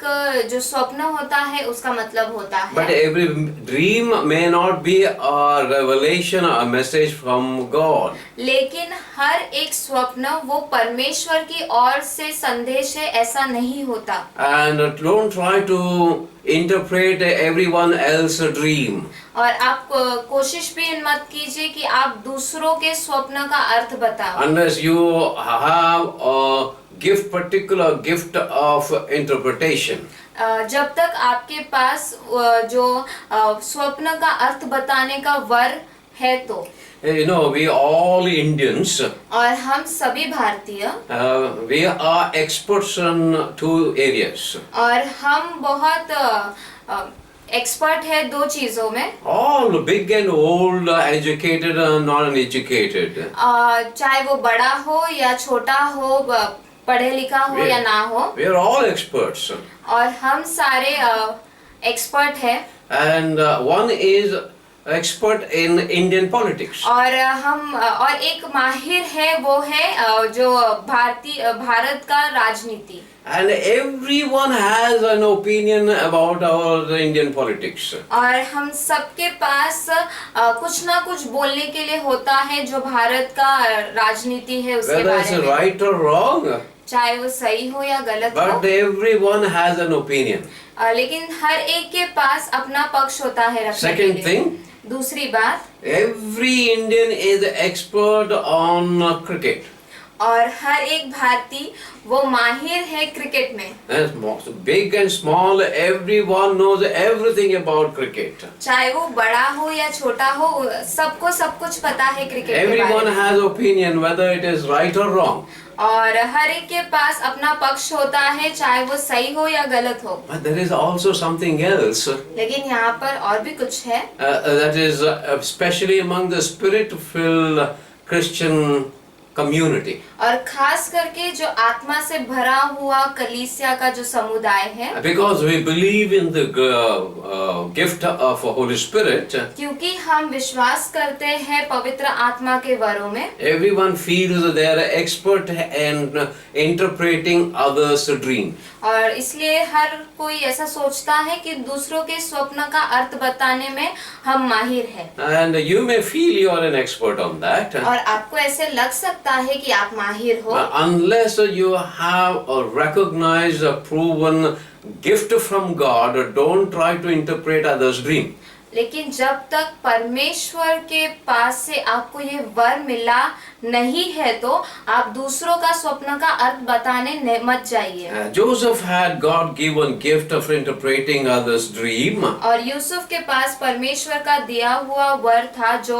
जो स्वप्न होता है उसका मतलब होता but है, every dream may not be a revelation, a message from God. लेकिन हर एक स्वप्न वो परमेश्वर की ओर से संदेश है ऐसा नहीं होता। And don't try to interpret everyone else's dream. और आप कोशिश भी मत कीजिए कि आप दूसरों के स्वप्न का अर्थ बताओ, Unless you have a particular gift of interpretation. जब तक आपके पास जो स्वप्न का अर्थ बताने का वर है तो। You know, we all Indians, और हम सभी भारतीय we are experts on two areas. और हम बहुत एक्सपर्ट है दो चीजों में, All big and old, educated and non-educated. चाहे वो बड़ा हो या छोटा हो, पढ़े लिखा हो या ना हो, We are all experts. और हम सारे एक्सपर्ट है। And one is expert in Indian politics. और हम और एक माहिर है, वो है जो भारत का राजनीति। And everyone has an opinion about our Indian politics. और हम सबके पास कुछ ना कुछ बोलने के लिए होता है जो भारत का राजनीति है उसके Whether it's बारे में, right or wrong, चाहे वो सही हो या गलत हो, but everyone has an opinion. लेकिन हर एक के पास अपना पक्ष होता है रखने के Second लिए। thing, दूसरी बात, every Indian is expert on cricket. और हर एक भारतीय वो माहिर है क्रिकेट में। And big and small, everyone knows everything about cricket. चाहे वो बड़ा हो या छोटा हो, सबको सब कुछ पता है क्रिकेट के बारे Everyone में। has opinion whether it is right or wrong. और हर एक के पास अपना पक्ष होता है, चाहे वो सही हो या गलत हो। But there is also something else लेकिन यहाँ पर और भी कुछ है, that is especially among the spirit-filled Christian community. और खास करके जो आत्मा से भरा हुआ कलीसिया का जो समुदाय है, Because we believe in the gift of Holy Spirit, क्योंकि हम विश्वास करते हैं पवित्र आत्मा के वरों में। everyone feels that they are expert in interpreting others' dream. और इसलिए हर कोई ऐसा सोचता है कि दूसरों के स्वप्न का अर्थ बताने में हम माहिर हैं। And you may feel you are an expert on that. और आपको ऐसे लग सकता है कि आप माहिर हो, Unless you have a recognized, a proven gift from God, don't try to interpret others' dream. लेकिन जब तक परमेश्वर के पास से आपको ये वर मिला नहीं है तो आप दूसरों का स्वप्न का अर्थ बताने मत जाइए। Joseph had God-given gift of interpreting others' dream. और यूसुफ के पास परमेश्वर का दिया हुआ वर था जो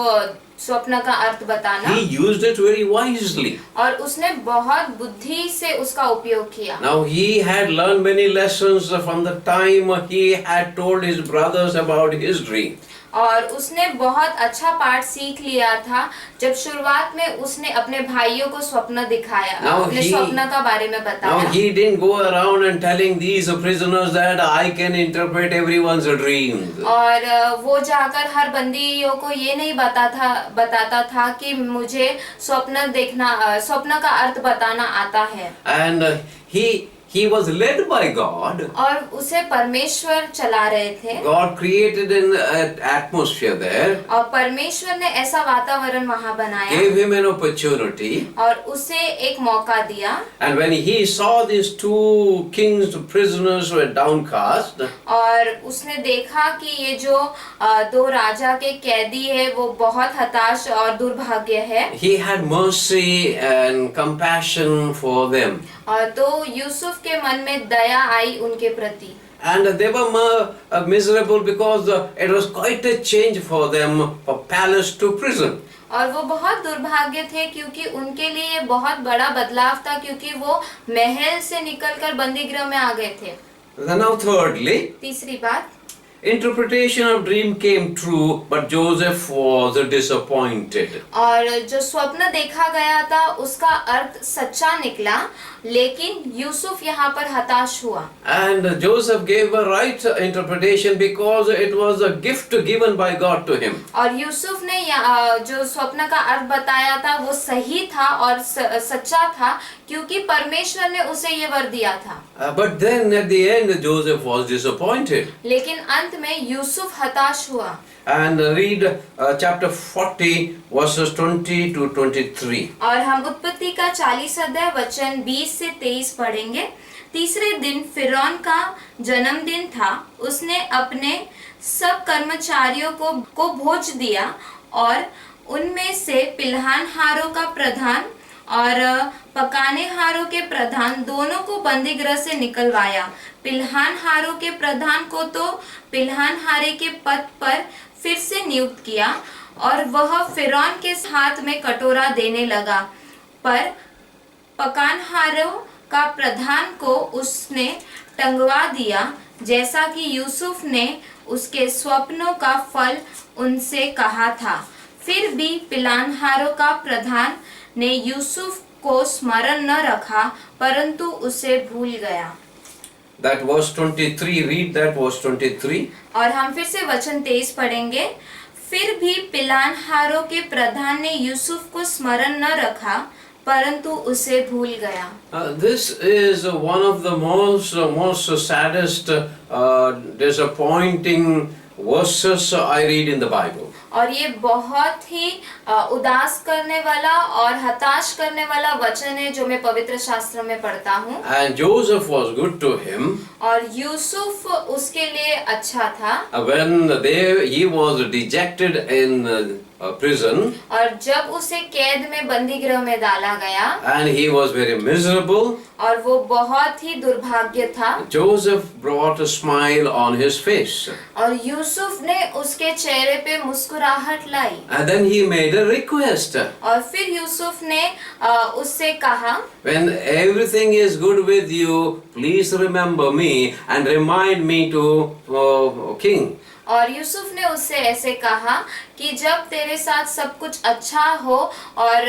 स्वप्न का अर्थ बताना, He used it very wisely. और उसने बहुत बुद्धि से उसका उपयोग किया। Now he had learned many lessons from the time he had told his brothers about his dream. और उसने बहुत अच्छा पाठ सीख लिया था जब शुरुआत में उसने अपने भाइयों को स्वप्न दिखाया, Now अपने he- स्वप्न का बारे में Now बताया। he didn't go around and telling these prisoners that I can interpret everyone's dreams. और वो जाकर हर बंदियों को ये नहीं बताता था कि मुझे स्वप्न का अर्थ बताना आता है। And he was led by God. और उसे परमेश्वर चला रहे थे, God created an atmosphere there, और परमेश्वर ने ऐसा वातावरण वहाँ बनाया gave him an opportunity. और उसे एक मौका दिया। And when he saw these two kings prisoners were downcast, और उसने देखा कि ये जो दो राजा के कैदी है वो बहुत हताश और दुर्भाग्य है, he had mercy and compassion for them. और तो यूसुफ के मन में दया आई उनके प्रति। And they were miserable because it was quite a change for them from palace to prison. और वो बहुत दुर्भाग्य थे क्योंकि उनके लिए ये बहुत बड़ा बदलाव था, क्योंकि वो महल से निकलकर बंदीगृह में आ गए थे। Now thirdly, तीसरी बात, interpretation of dream came true, but Joseph was disappointed. और जो स्वप्न देखा गया था उसका अर्थ सच्चा निकला, लेकिन यूसुफ यहाँ पर हताश हुआ। And Joseph gave a right interpretation because it was a gift given by God to him. और यूसुफ ने जो स्वप्न का अर्थ बताया था वो सही था और सच्चा था, क्योंकि परमेश्वर ने उसे ये वर दिया था। But then at the end, Joseph was disappointed. लेकिन अंत में यूसुफ हताश हुआ। And read chapter 40 verses 20 to 23. और हम उत्पत्ति का 40 अध्याय वचन 20 से 23 पढ़ेंगे। तीसरे दिन फिरौन का जन्मदिन था। उसने अपने सब कर्मचारियों को भोज दिया और उनमें से पिलहानहारों का प्रधान और पकाने हारों के प्रधान दोनों को बंदीगृह से निकलवाया। पिलहान हारों के प्रधान को तो पिलहान हारे के पद पर फिर से नियुक्त किया और वह फिरौन के हाथ में कटोरा देने लगा, पर पकानहारों का प्रधान को उसने टंगवा दिया, जैसा कि यूसुफ ने उसके स्वप्नों का फल उनसे कहा था। फिर भी पिलानहारों का प्रधान ने यूसुफ को स्मरण न रखा, परंतु उसे भूल गया। That verse 23, read that verse 23. और हम फिर से वचन 23 पढ़ेंगे। फिर भी पिलानहारों के प्रधान ने यूसुफ को स्मरण न रखा, परंतु उसे भूल गया। This is one of the most saddest, disappointing verses I read in the Bible. और ये बहुत ही उदास करने वाला और हताश करने वाला वचन है जो मैं पवित्र शास्त्र में पढ़ता हूँ। And Joseph was good to him. और यूसुफ उसके लिए अच्छा था। When he was dejected in prison, और जब उसे कैद में बंदी गृह में डाला गया and he was very miserable, और वो बहुत ही दुर्भाग्य था, Joseph brought a smile on his face. और यूसुफ ने उसके चेहरे पे मुस्कुराहट लाई। And then he made a request. और फिर यूसुफ ने उससे कहा, When everything is good with you, please remember me and remind me to king. और यूसुफ ने उससे ऐसे कहा कि जब तेरे साथ सब कुछ अच्छा हो और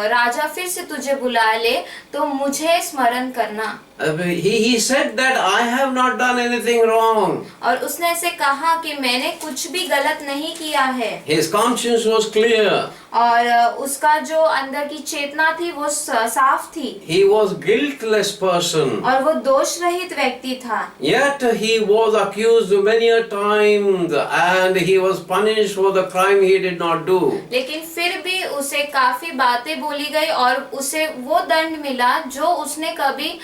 राजा फिर से तुझे बुला ले तो मुझे स्मरण करना। He said that I have not done anything wrong. और उसने ऐसे कहा कि मैंने कुछ भी गलत नहीं किया है। His conscience was clear. और उसका जो अंदर की चेतना थी वो साफ थी। He was guiltless person. और वो दोष रहित व्यक्ति था। Yet he was accused many a times and he was punished for the crime he did not do. लेकिन फिर भी उसे काफी बातें बोली गई और उसे वो दंड मिला जो उसने कभी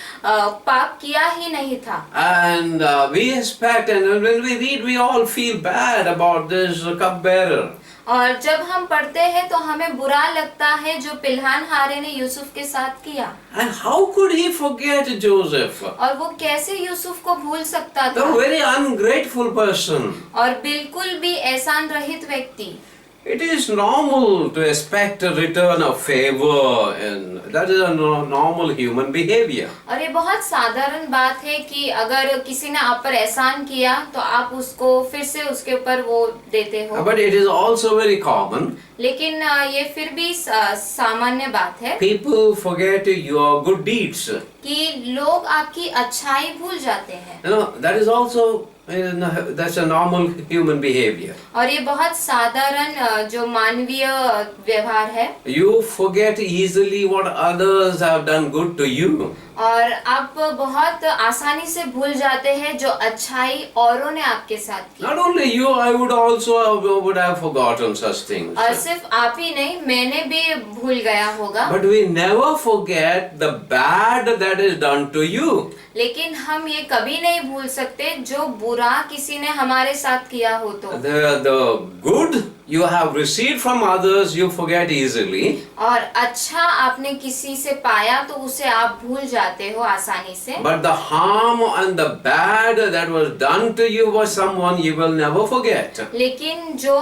पाप किया ही नहीं था। And we expect, and when we read, we all feel bad about this cupbearer. और जब हम पढ़ते हैं तो हमें बुरा लगता है जो पिलहान हारे ने यूसुफ के साथ किया। And how could he forget Joseph? और वो कैसे यूसुफ को भूल सकता The था? very ungrateful person. और बिल्कुल भी एहसान रहित व्यक्ति। It is normal to expect a return of favor, and that is a normal human behavior. और ये बहुत साधारण बात है कि अगर किसी ने आप पर एहसान किया तो आप उसको फिर से उसके ऊपर वो देते हो। But it is also very common. लेकिन ये फिर भी सामान्य बात है People forget your good deeds. कि लोग आपकी अच्छाई भूल जाते हैं। You know, that is also that's a normal human behavior. और ये बहुत साधारण जो मानवीय व्यवहार है। You forget easily what others have done good to you. और आप बहुत आसानी से भूल जाते हैं जो अच्छाई औरों ने आपके साथ की। Not only you, I would have forgotten such things. और सिर्फ आप ही नहीं, मैंने भी भूल गया होगा। But we never forget the bad that is done to you. लेकिन हम ये कभी नहीं भूल सकते जो बुरा किसी ने हमारे साथ किया हो तो। The good you have received from others, you forget easily. और अच्छा आपने किसी से पाया तो उसे आप भूल जाते हो आसानी से। But the harm and the bad that was done to you by someone, you will never forget. लेकिन जो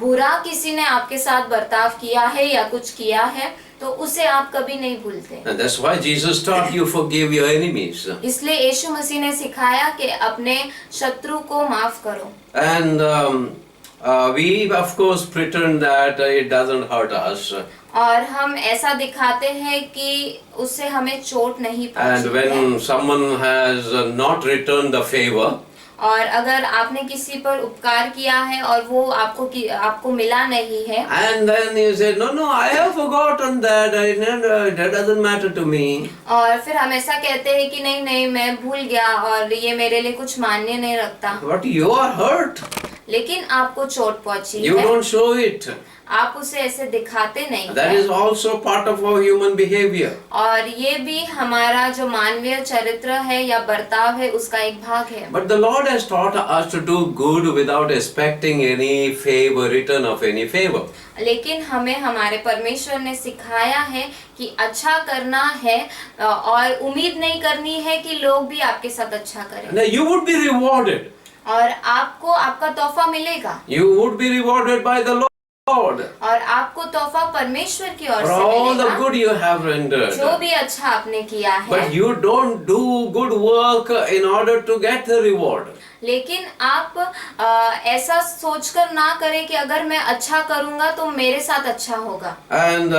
बुरा किसी ने आपके साथ बर्ताव किया है या कुछ किया है तो उसे आप कभी नहीं भूलते। And that's why Jesus taught you forgive your enemies. इसलिए यीशु मसीह ने सिखाया कि अपने शत्रु को माफ करो। And we of course pretend that it doesn't hurt us. और हम ऐसा दिखाते हैं कि उससे हमें चोट नहीं And पहुंची है। when someone has not returned the favor, और अगर आपने किसी पर उपकार किया है और वो आपको मिला नहीं है and then you say, no, I have forgotten that. That doesn't matter to me. और फिर हम ऐसा कहते हैं कि नहीं मैं भूल गया और ये मेरे लिए कुछ मान्य नहीं रखता। But you are hurt. लेकिन आपको चोट पहुंची You है, don't show it. आप उसे ऐसे दिखाते नहीं That is हैं। also part of our human behavior. और ये भी हमारा जो मानवीय चरित्र है या बर्ताव है उसका एक भाग है। But the Lord has taught us to do good without expecting any favor, return of any favor. लेकिन हमें हमारे परमेश्वर ने सिखाया है कि अच्छा करना है और उम्मीद नहीं करनी है कि लोग भी आपके साथ अच्छा करें, Now you would be rewarded. और आपको आपका तोहफा मिलेगा, You would be rewarded by the Lord और आपको तोहफा परमेश्वर की ओर for से all the मिलेगा, good you have rendered. जो भी अच्छा आपने किया है। But you don't do good work in order to get the reward. लेकिन आप ऐसा सोचकर ना करें कि अगर मैं अच्छा करूंगा तो मेरे साथ अच्छा होगा। And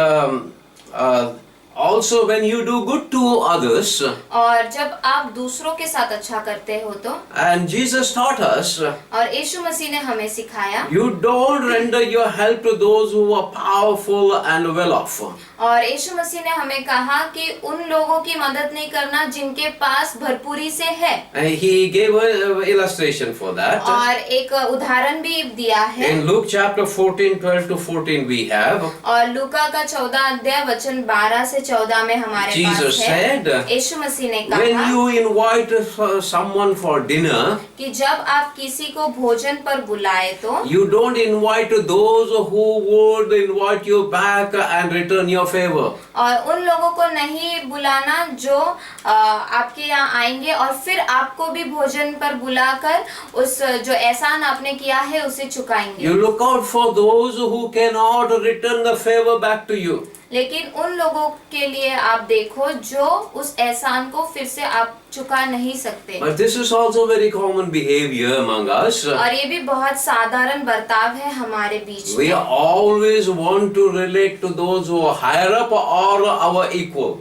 also when you do good to others, और जब आप दूसरों के साथ अच्छा करते हो तो, and Jesus taught us, और यीशु मसीह ने हमें सिखाया, you don't render your help to those who are powerful and well off. और यीशु मसीह ने हमें कहा कि उन लोगों की मदद नहीं करना जिनके पास भरपूरी से है। And he gave an illustration for that. और एक उदाहरण भी दिया है। In Luke chapter 14, 12 to 14 we have, और लूका का 14 अध्याय वचन 12 से 14 में हमारे Jesus पास है। said, यीशु मसीह ने when कहा you invite someone for dinner, कि जब आप किसी को भोजन पर बुलाए तो you don't invite those who would invite you back and return your favor. और उन लोगों को नहीं बुलाना जो आपके यहाँ आएंगे और फिर आपको भी भोजन पर बुलाकर उस जो एहसान आपने किया है उसे चुकाएंगे। You look out for those who cannot return the favor back to you. लेकिन उन लोगों के लिए आप देखो जो उस एहसान को फिर से आप चुका नहीं सकते। But this is also very common behavior among us. और ये भी बहुत साधारण बर्ताव है हमारे बीच We में। always want to relate to those who are higher up or our equal.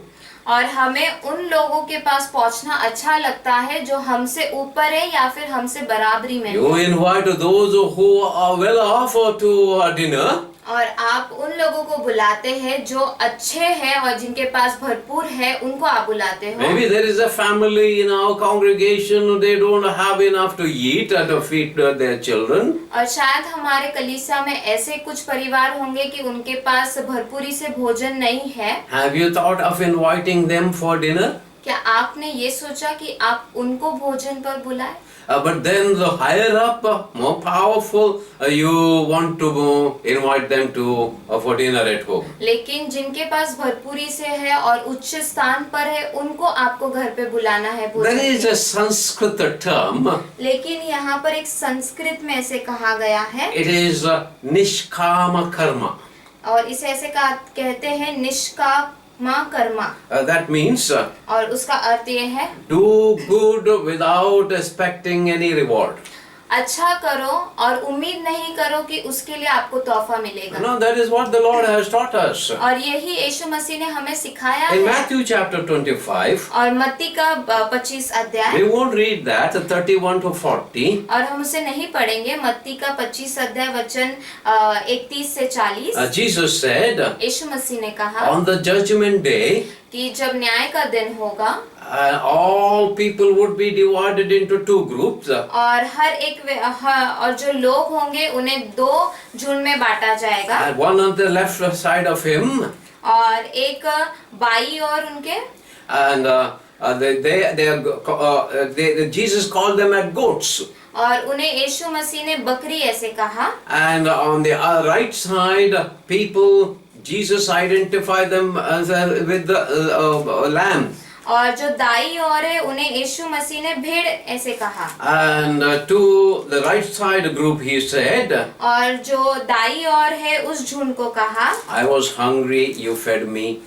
और हमें उन लोगों के पास पहुंचना अच्छा लगता है जो हमसे ऊपर है या फिर हमसे बराबरी में You है। invite those who are well off to dinner. और आप उन लोगों को बुलाते हैं जो अच्छे हैं और जिनके पास भरपूर है उनको आप बुलाते हो। Maybe there is a family in our congregation, they don't have enough to eat and to feed their children. और शायद हमारे कलीसिया में ऐसे कुछ परिवार होंगे कि उनके पास भरपूरी से भोजन नहीं है। Have you thought of inviting them for dinner? क्या आपने ये सोचा कि आप उनको भोजन पर बुलाए? But then the higher up, more powerful, you want to invite them to for dinner at home. लेकिन जिनके पास भरपूरी से है और उच्च स्थान पर है उनको आपको घर पे बुलाना है भोजन There is के। a Sanskrit term. लेकिन यहाँ पर एक संस्कृत में ऐसे कहा गया है It is nishkama karma. और इसे ऐसे कहते हैं निष्काम कर्मा। That means और उसका अर्थ ये है do good without expecting any reward. अच्छा करो और उम्मीद नहीं करो कि उसके लिए आपको तोहफा मिलेगा। No, that is what the Lord has taught us. और यही यीशु मसीह ने हमें सिखाया In है। Matthew chapter 25, और मत्ती का 25 अध्याय, we won't read that, 31 to 40. और हम उसे नहीं पढ़ेंगे। मत्ती का 25 अध्याय वचन 31 से 40। Jesus said, यीशु मसीह ने कहा on the judgment day, कि जब न्याय का दिन होगा all people would be divided into two groups. और हर एक और जो लोग होंगे उन्हें दो झुंड में बांटा जाएगा, One on the left side of him, और एक बाई और उनके, and Jesus called them as goats. और उन्हें यीशु मसीह ने बकरी ऐसे कहा। And on the right side, people, Jesus identified them as with the lamb. और जो दाई ओर है उन्हें यीशु मसीह ने भेड़ ऐसे कहा। And to the right side group he said, और जो दाई ओर है उस झुंड को कहा, I was hungry, you fed me.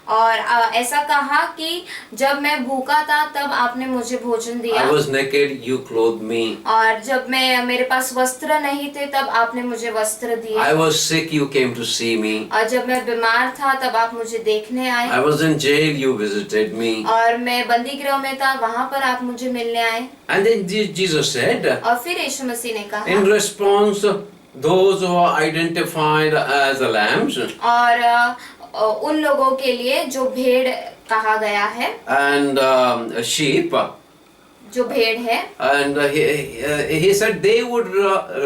और ऐसा कहा कि जब मैं भूखा था तब आपने मुझे भोजन दिया, I was naked, you clothed me. और जब मेरे पास वस्त्र नहीं थे तब आपने मुझे वस्त्र दिए, I was sick, you came to see me. और जब मैं बीमार था तब आप मुझे देखने आए, I was in jail, you visited me. और मैं बंदी गृह में था वहाँ पर आप मुझे मिलने आए। And then Jesus said, और फिर यीशु मसीह ने कहा, in response, those who are identified as the lambs, और उन लोगों के लिए जो भेड़ कहा गया है and sheep, जो भेड़ है, And he said they would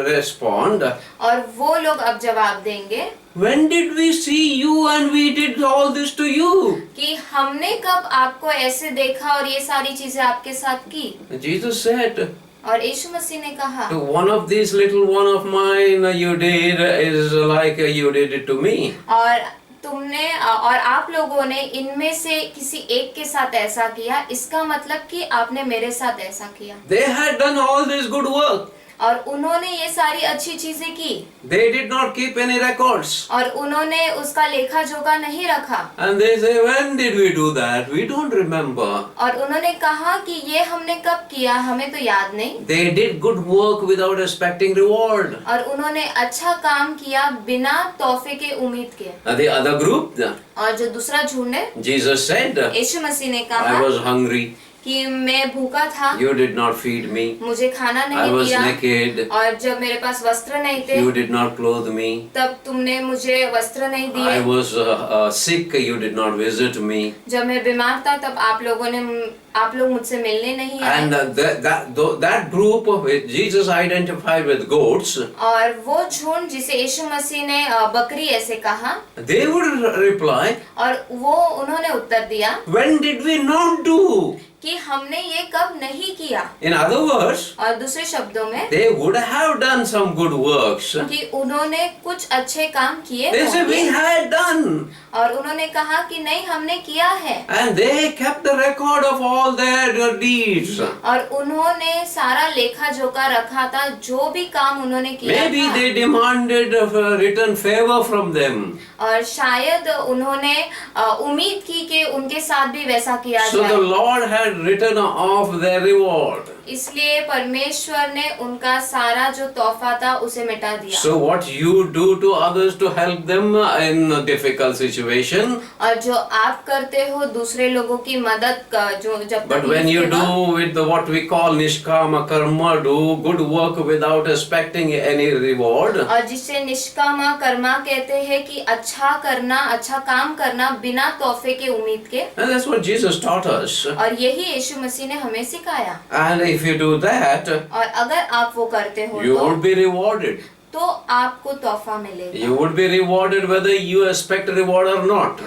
respond, और वो लोग अब जवाब देंगे when did we see you and we did all this to you? कि हमने कब आपको ऐसे देखा और ये सारी चीजें आपके साथ की। Jesus said, और यीशु मसीह ने कहा to one of these little one of mine you did is like you did it to me. और तुमने और आप लोगों ने इनमें से किसी एक के साथ ऐसा किया, इसका मतलब कि आपने मेरे साथ ऐसा किया। They had done all this good work. और उन्होंने ये सारी अच्छी चीजें की They did not keep any records. और उन्होंने उसका लेखा जोखा नहीं रखा। And they say, when did we do that? We don't remember. और उन्होंने कहा कि ये हमने कब किया, हमें तो याद नहीं। They did good work without expecting reward. और उन्होंने अच्छा काम किया बिना तोहफे के उम्मीद के। And the other group, और जो दूसरा झुंड है, Jesus said, यीशु मसीह ने I कहा was hungry. कि मैं भूखा था, You did not feed me. मुझे खाना I नहीं was दिया, naked. और जब मेरे पास वस्त्र नहीं थे You did not clothe me. तब तुमने मुझे वस्त्र नहीं I दिए। was sick. You did not visit me. जब मैं बीमार था तब आप लोग मुझसे मिलने नहीं आए। And that group of Jesus identified with goats, और वो झुंड जिसे यीशु मसीह ने बकरी ऐसे कहा, they would reply, और वो उन्होंने उत्तर दिया when did we not do? कि हमने ये कब नहीं किया। In other words, और दूसरे शब्दों में they would have done some good works. कि उन्होंने कुछ अच्छे काम किए They say we होंगे। had done. और उन्होंने कहा कि नहीं हमने किया है। And they kept the record of all their deeds. और उन्होंने सारा लेखा जोखा रखा था, जो भी काम उन्होंने किया Maybe था। they demanded a return favor from them. और शायद उन्होंने उम्मीद की कि उनके साथ भी वैसा किया So the जाए, Lord had written off their reward. इसलिए परमेश्वर ने उनका सारा जो तोहफा था उसे मिटा दिया। So what you do to others to help them in a difficult situation, और जो आप करते हो दूसरे लोगों की मदद जो जब but तकलीफ when you के वक्त, do with what we call nishkama karma, do good work without expecting any reward, और जिसे निष्कामा कर्मा कहते हैं कि अच्छा करना, अच्छा काम करना बिना तोहफे के उम्मीद के, and that's what Jesus taught us. और यही यीशु मसीह ने हमें सिखाया। And if you do that, और अगर आप वो करते हो you would be rewarded. तो आपको तोहफा मिलेगा, You would be rewarded whether you expect reward or not.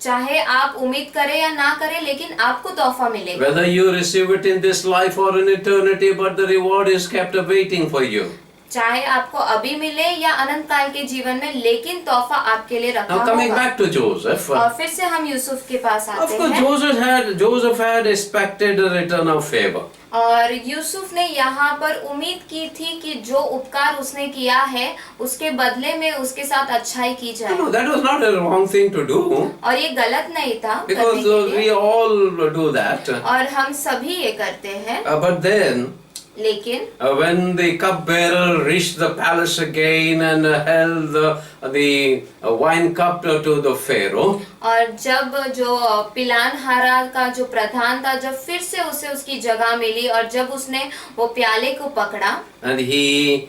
चाहे आप उम्मीद करें या ना करें, लेकिन आपको तोहफा मिलेगा। Whether you receive it in this life or in eternity, but the reward is kept waiting for you. चाहे आपको अभी मिले या अनंत काल के जीवन में, लेकिन तोहफा आपके लिए रखा Now coming होगा। back to Joseph. और फिर से हम यूसुफ के पास Of आते course, हैं। Joseph had expected a return of favor. और यूसुफ ने यहाँ पर उम्मीद की थी कि जो उपकार उसने किया है उसके बदले में उसके साथ अच्छाई की जाए। No, that was not a wrong thing to do, और ये गलत नहीं था करने because के लिए, we all do that. और हम सभी ये करते हैं। But then, लेकिन when the cupbearer reached the palace again and held the wine cup to the Pharaoh, और जब जो पिलानहारा का जो प्रधान था, जब फिर से उसे उसकी जगह मिली और जब उसने वो प्याले को पकड़ा, and he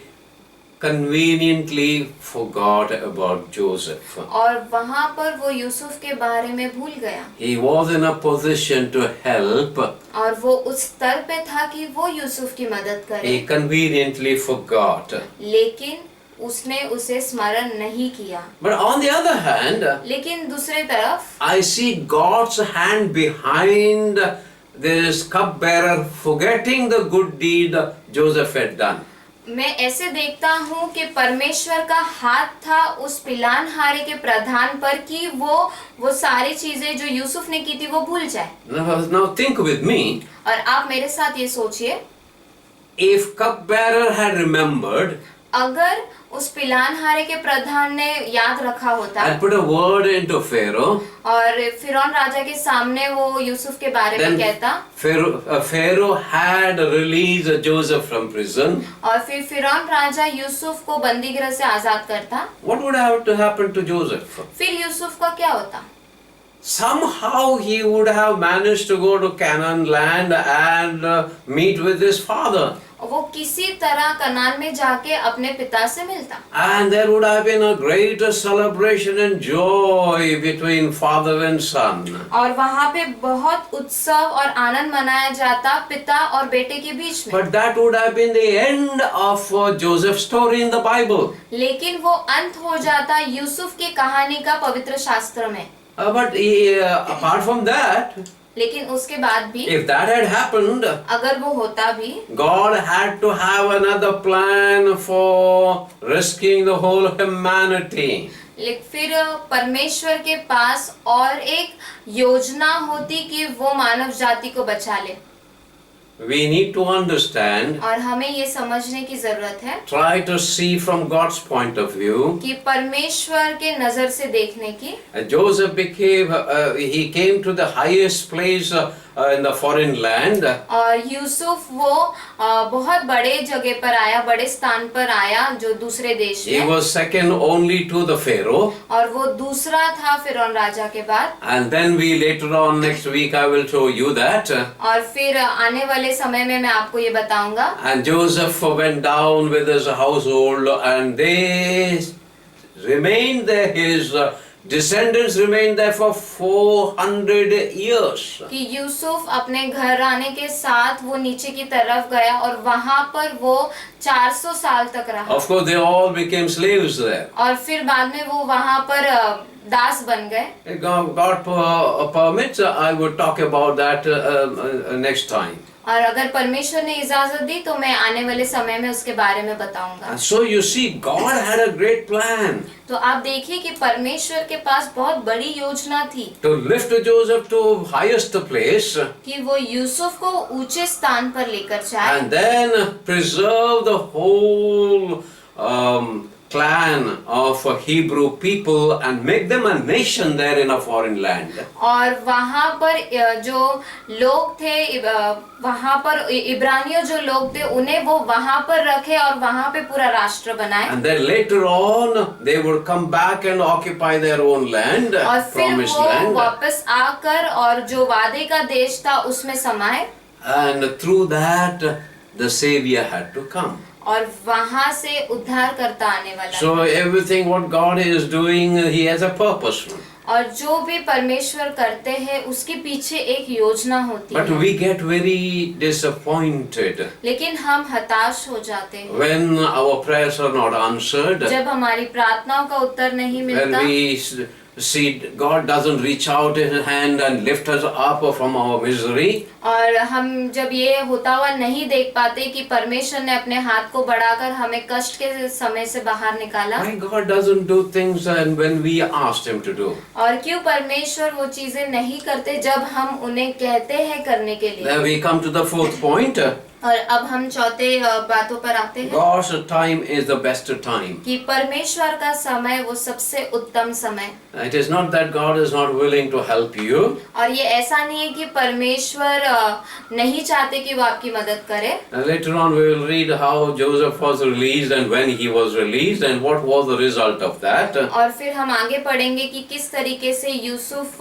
conveniently forgot about Joseph. और वहाँ पर वो यूसुफ के बारे में भूल गया, He was in a position to help. और वो उस स्तर पे था कि वो यूसुफ की मदद करे, He conveniently forgot. लेकिन उसने उसे स्मरण नहीं किया। But on the other hand, लेकिन दूसरे तरफ I see God's hand behind this cupbearer forgetting the good deed Joseph had done. मैं ऐसे देखता हूँ कि परमेश्वर का हाथ था उस पिलानहारे के प्रधान पर कि वो सारी चीजें जो यूसुफ ने की थी वो भूल जाए। Now think with me, और आप मेरे साथ ये सोचिए, if cupbearer had remembered अगर उस पिलानहारे के प्रधान ने याद रखा होता and put a word into Pharaoh, और फिरौन राजा के सामने वो यूसुफ के बारे में then कहता, Pharaoh had released Joseph from prison, और फिर फिरौन राजा यूसुफ को बंदीगृह से आजाद करता, what would have to happen to Joseph? फिर यूसुफ का क्या होता? Somehow he would have managed to go to Canaan land and meet with his father. वो किसी तरह कनान में जाके अपने पिता से मिलता And there would have been a great celebration and joy between father and son. और वहाँ पे बहुत उत्सव और आनंद मनाया जाता पिता और बेटे के बीच में। But that would have been the end of Joseph's story in the Bible. लेकिन वो अंत हो जाता यूसुफ की कहानी का पवित्र शास्त्र में। But apart from that, लेकिन उसके बाद भी if that had happened, अगर वो होता भी God had to have another plan for rescuing the whole humanity. फिर परमेश्वर के पास और एक योजना होती कि वो मानव जाति को बचा ले। We need to understand, और हमें ये समझने की जरूरत है try to see from God's point of view. कि परमेश्वर के नजर से देखने की। Joseph he came to the highest place in the foreign land. और यूसुफ वो बहुत बड़े जगह पर आया, बड़े स्थान पर आया जो दूसरे देश He में। was second only to the Pharaoh. और वो दूसरा था फिरौन राजा के बाद। And then we later on next week I will show you that. और फिर आने वाले समय में मैं आपको ये बताऊंगा। And Joseph went down with his household and they remained there, his descendants remained there for 400 years. कि यूसुफ अपने घर आने के साथ वो नीचे की तरफ गया और वहाँ पर वो 400 साल तक रहा। Of course they all became slaves there. और फिर बाद में वो वहाँ पर दास बन गए। God permits, I would talk about that next time. और अगर परमेश्वर ने इजाजत दी तो मैं आने वाले समय में उसके बारे में बताऊंगा। And so you see, God had a great plan तो आप देखिए कि परमेश्वर के पास बहुत बड़ी योजना थी to lift Joseph to highest place कि वो यूसुफ को ऊंचे स्थान पर लेकर जाए and then preserve the whole clan of Hebrew people and make them a nation there in a foreign land. और वहाँ पर जो लोग थे वहाँ पर इब्रानियों जो लोग थे उन्हें वो वहाँ पर रखे और वहाँ पे पूरा राष्ट्र बनाए। And then later on they would come back and occupy their own land, और फिर promised वो land. वापस आकर और जो वादे का देश था उसमें समाये। And through that the Savior had to come. और वहाँ से उद्धार करता आने वाला। So everything what God is doing, He has a purpose. और जो भी परमेश्वर करते हैं उसके पीछे एक योजना होती But है। we get very disappointed लेकिन हम हताश हो जाते हैं when our prayers are not answered, जब हमारी प्रार्थनाओं का उत्तर नहीं when मिलता, we see God doesn't reach out His hand and lift us up from our misery. और हम जब ये होता हुआ नहीं देख पाते कि परमेश्वर ने अपने हाथ को बढ़ाकर हमें कष्ट के समय से बाहर निकाला। Why God doesn't do things and when we asked Him to do? और क्यों परमेश्वर वो चीजें नहीं करते जब हम उन्हें कहते हैं करने के लिए। Then we come to the fourth point. और अब हम चौथे बातों पर आते हैं God's time is the best time. कि परमेश्वर का समय वो सबसे उत्तम समय। It is not that God is not willing to help you. और ये ऐसा नहीं है कि परमेश्वर नहीं चाहते कि वो आपकी मदद करे। And later on we will read how Joseph was released and when he was released and what was the result of that. और फिर हम आगे पढ़ेंगे कि किस तरीके से यूसुफ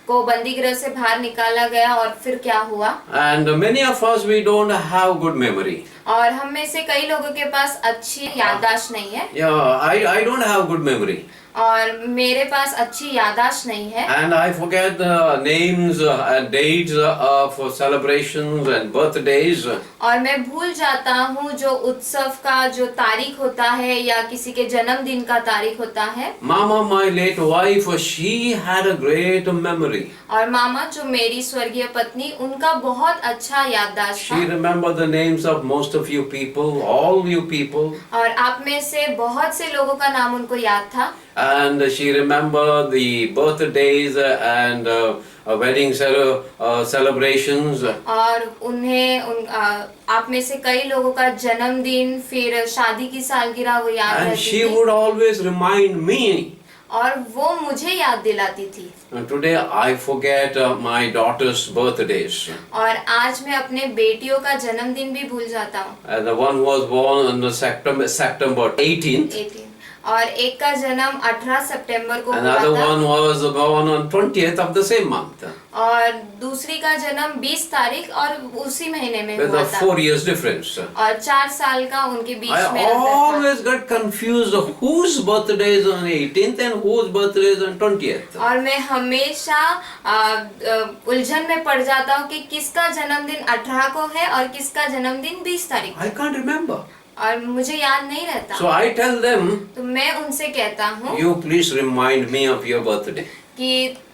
को बंदीगृह से बाहर निकाला गया और फिर क्या हुआ। And many of us, we don't have good memory. और हम में से कई लोगों के पास अच्छी याददाश्त नहीं है Yeah, I don't have good memory. और मेरे पास अच्छी याददाश्त नहीं है। And I forget the names and dates of celebrations and birthdays. और मैं भूल जाता हूँ जो उत्सव का जो तारीख होता है या किसी के जन्मदिन का तारीख होता है। Mama, my late wife, she had a great memory. और मामा जो मेरी स्वर्गीय पत्नी उनका बहुत अच्छा याददाश्त She था। remembered the names of most of you people, all you people. और आप में से बहुत से लोगों का नाम उनको याद था। And she remembered the birthdays and wedding celebrations. और उन्हें आप में से कई लोगों का जन्मदिन फिर शादी की सालगिरह वो याद And रहती she थी would always remind me. और वो मुझे याद दिलाती थी। And today I forget my daughter's birthdays. और आज मैं अपने बेटियों का जन्मदिन भी भूल जाता हूँ। And the one was born on the September 18th. 18 और एक का जन्म 18 सितंबर को हुआ Another था one was born on 20th of the same month, और दूसरी का जन्म 20 तारीख और उसी महीने में with हुआ a था 4 years difference. और 4 साल का उनके बीच I में अंतर था। always got confused whose birthday is on 18th and whose birthday is on 20th. और मैं हमेशा उलझन में पड़ जाता हूँ कि किसका जन्मदिन 18 को है और किसका जन्मदिन 20 तारीख को I can't remember. और मुझे याद नहीं रहता। So I tell them, तो मैं उनसे कहता हूँ you please remind me of your birthday. कि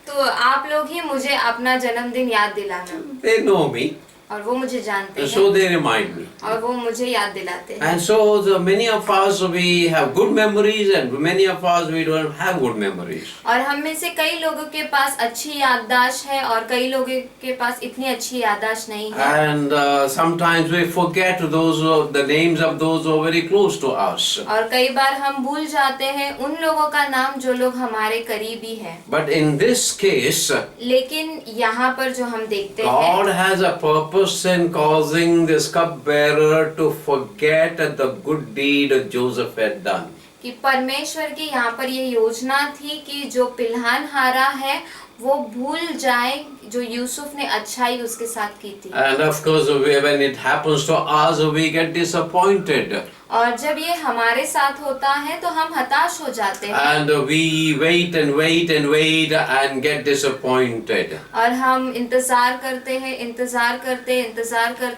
तो आप लोग ही मुझे अपना जन्मदिन याद दिलाना। They know me, और वो मुझे जानते so हैं they remind me. और वो मुझे याद दिलाते हैं। And so many of us, we have good memories and many of us, we don't have good memories. और हम में से कई लोगों के पास अच्छी याददाश्त है और कई लोगों के पास इतनी अच्छी याददाश्त नहीं है। And sometimes we forget the names of those who are very close to us. और कई बार हम भूल जाते हैं उन लोगों का नाम जो लोग हमारे करीबी हैं। But in this case, लेकिन यहाँ पर जो हम देखते हैं God has a purpose in causing this cupbearer to forget the good deed Joseph had done. कि परमेश्वर की यहाँ पर ये योजना थी कि जो पिलहान हारा है वो भूल जाए जो यूसुफ ने अच्छाई उसके साथ की थी। And of course, when it happens to us, we get disappointed. और जब ये हमारे साथ होता है तो हम हताश हो जाते हैं And we wait and wait and wait and get disappointed. और हम इंतजार करते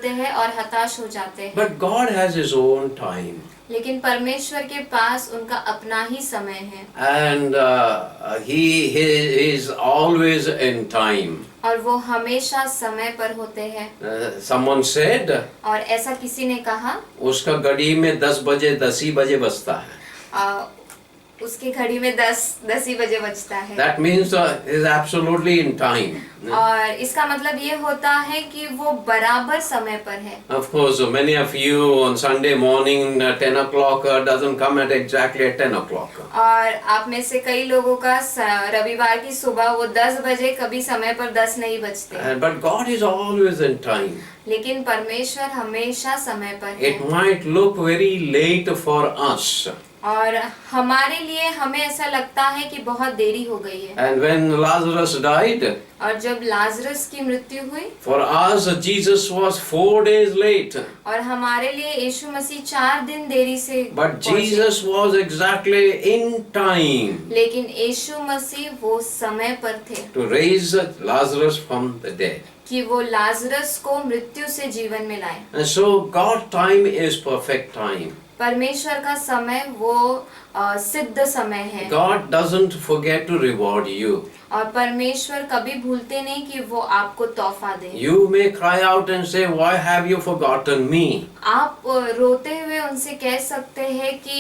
हैं और हताश हो जाते हैं। But God has His own time. लेकिन परमेश्वर के पास उनका अपना ही समय है And he is always in time. और वो हमेशा समय पर होते हैं। Someone said, और ऐसा किसी ने कहा उसका घड़ी में 10 बजे 10 ही बजे बजता है. उसकी घड़ी में 10 ही बजे बजता है। That means is absolutely in time. और इसका मतलब ये होता है कि वो बराबर समय पर है। Of course, many of you on Sunday morning 10 o'clock doesn't come at exactly at 10 o'clock. और आप में से कई लोगों का रविवार की सुबह वो 10 बजे कभी समय पर 10 नहीं बजते। But God is always in time. लेकिन परमेश्वर हमेशा समय पर है। It might look very late for us. और हमारे लिए हमें ऐसा लगता है कि बहुत देरी हो गई है। And when Lazarus died, और जब लाजरस की मृत्यु हुई for us Jesus was 4 days late. और हमारे लिए यीशु मसीह 4 दिन देरी से But पहुंचे। Jesus was exactly in time लेकिन यीशु मसीह वो समय पर थे to raise Lazarus from the dead. कि वो लाजरस को मृत्यु से जीवन में लाए। And so God's time is perfect time. परमेश्वर का समय वो सिद्ध समय है। God doesn't forget to reward you. और परमेश्वर कभी भूलते नहीं कि वो आपको तोहफा दे। You may cry out and say, "Why have you forgotten me?" आप रोते हुए उनसे कह सकते हैं कि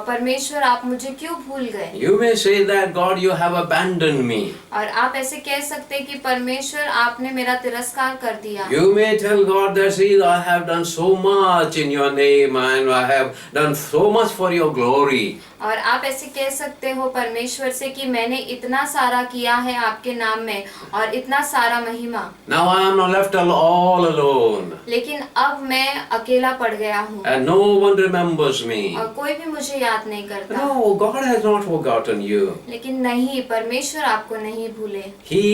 परमेश्वर आप मुझे क्यों भूल गए। You may say that, "God, you have abandoned me." और आप ऐसे कह सकते हैं कि परमेश्वर आपने मेरा तिरस्कार कर दिया। You may tell God that, "See, I have done so much in your name and I have done so much for your glory." और आप ऐसे कह सकते हो परमेश्वर से कि मैंने इतना सारा किया है आपके नाम में और इतना सारा महिमा। Now I am left all alone लेकिन अब मैं अकेला पड़ गया हूँ and no one remembers me. और कोई भी मुझे याद नहीं करता। No, God has not forgotten you. लेकिन नहीं, परमेश्वर आपको नहीं भूले He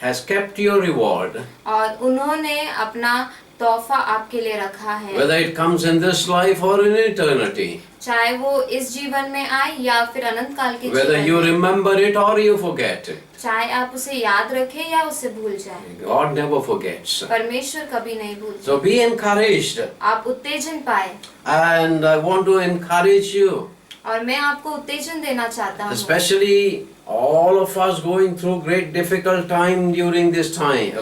has kept your reward. और उन्होंने अपना तोहफा आपके लिए रखा है। Whether it comes in this life or in eternity. चाहे वो इस जीवन में आए या फिर अनंत काल के Whether जीवन you में। remember it or you forget it. चाहे आप उसे याद रखें या उसे भूल जाए, God never forgets. परमेश्वर कभी नहीं भूलता। So be encouraged. आप उत्तेजन पाए And I want to encourage you. और मैं आपको उत्तेजन देना चाहता हूँ। Especially all of us going through great difficult time during this time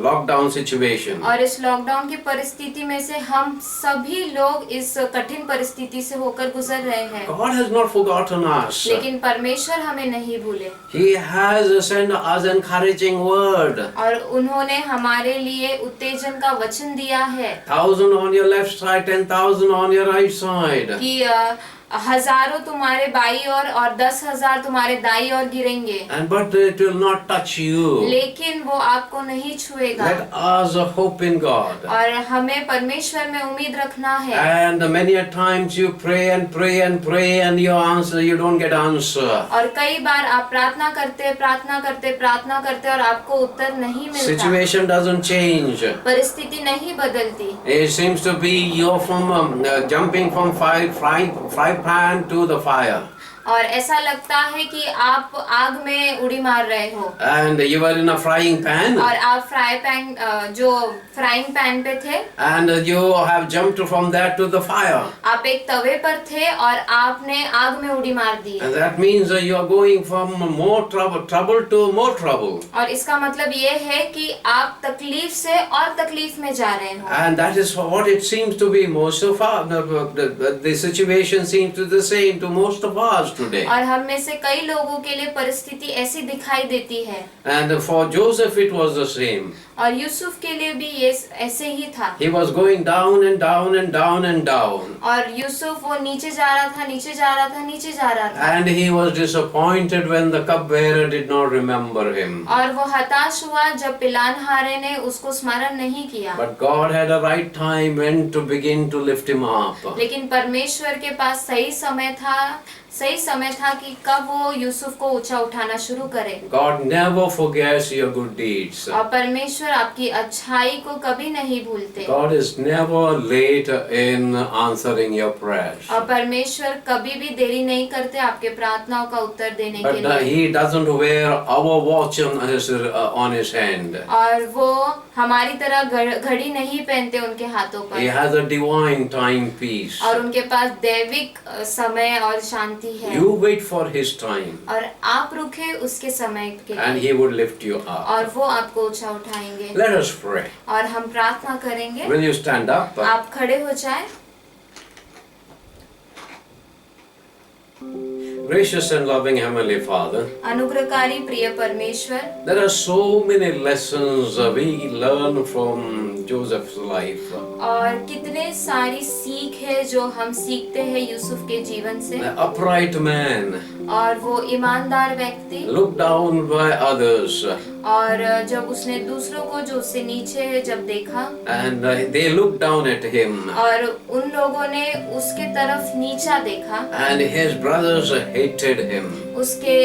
lockdown situation. और इस लॉकडाउन की परिस्थिति में से हम सभी लोग इस कठिन परिस्थिति से होकर गुजर रहे हैं। God has not forgotten us. लेकिन परमेश्वर हमें नहीं भूले He has sent us encouraging word. और उन्होंने हमारे लिए उत्तेजन का वचन दिया है 1,000 on your left side, 10,000 on your right side. कि हजारों तुम्हारे बाई और 10,000 तुम्हारे दाई और गिरेंगे, but it will not touch you. लेकिन वो आपको नहीं छुएगा। Let us hope in God. और हमें परमेश्वर में उम्मीद रखना है। And many a times you pray and pray and pray and you don't get answer. और कई बार आप प्रार्थना करते और आपको उत्तर नहीं मिलता। Situation doesn't change. परिस्थिति नहीं बदलती। It seems to be you're from jumping from fry pan to the fire. और ऐसा लगता है कि आप आग में उड़ी मार रहे हो And you were in a frying pan. और आप फ्राइंग पैन पे थे And you have jumped from that to the fire. आप एक तवे पर थे और आपने आग में उड़ी मार दी। And that means you are going from more trouble to more trouble. और इसका मतलब ये है कि आप तकलीफ से और तकलीफ में जा रहे हो। And that is what it seems to be most of us. The situation seems to be the same to most of us today. और हम में से कई लोगों के लिए परिस्थिति ऐसी दिखाई देती है। And for Joseph it was the same. और यूसुफ के लिए भी ये ऐसे ही था। He was going down and down and down and down. और यूसुफ वो नीचे जा रहा था, नीचे जा रहा था, नीचे जा रहा था। And he was disappointed when the cupbearer did not remember him. और वो हताश हुआ जब पिलानहारे ने उसको स्मरण नहीं किया। But God had a right time when to begin to lift him up. लेकिन परमेश्वर के पास सही समय था कि कब वो यूसुफ को ऊंचा उठाना शुरू करे। God never forgets your good deeds. और परमेश्वर आपकी अच्छाई को कभी नहीं भूलते। God is never late in answering your prayers. और परमेश्वर कभी भी देरी नहीं करते आपके प्रार्थनाओं का उत्तर देने के But लिए। he doesn't wear our watch on his hand. और वो हमारी तरह घड़ी नहीं पहनते उनके हाथों He पर। has a divine timepiece. और उनके पास दैविक समय और शांति है। You wait for his time और आप रुके उसके समय के and लिए he would lift you up. और वो आपको ऊंचा उठाएंगे। Let us pray. और हम प्रार्थना करेंगे। Will you stand up? आप खड़े हो जाएं। Gracious and loving Heavenly Father, अनुग्रहकारी प्रिय परमेश्वर, there are so many lessons we learn from Joseph's life. और कितने सारी सीख है जो हम सीखते हैं यूसुफ के जीवन से। An upright man, और वो ईमानदार व्यक्ति, looked down by others, और जब उसने दूसरों को जो उससे नीचे है जब देखा and they looked down at him, और उन लोगों ने उसके तरफ नीचा देखा, and his brothers hated him. उसके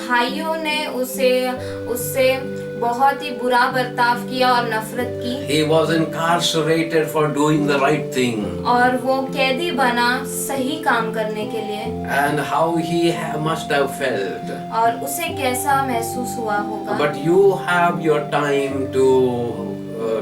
भाइयों ने उससे बहुत ही बुरा बर्ताव किया और नफरत की। He was incarcerated for doing the right thing. और वो कैदी बना सही काम करने के लिए। And how he must have felt. और उसे कैसा महसूस हुआ होगा। But you have your time to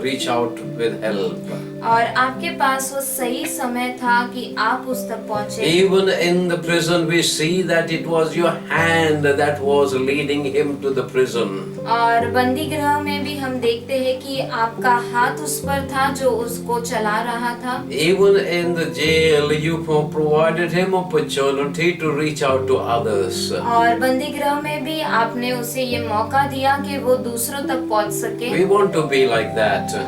reach out with help. और आपके पास वो सही समय था कि आप उस तक पहुंचे। Even in the prison we see that it was your hand that was leading him to the prison. और बंदी गृह में भी हम देखते हैं कि आपका हाथ उस पर था जो उसको चला रहा था। Even in the jail you provided him opportunity to reach out to others. और बंदी गृह में भी आपने उसे ये मौका दिया कि वो दूसरों तक पहुंच सके। We want to be like that.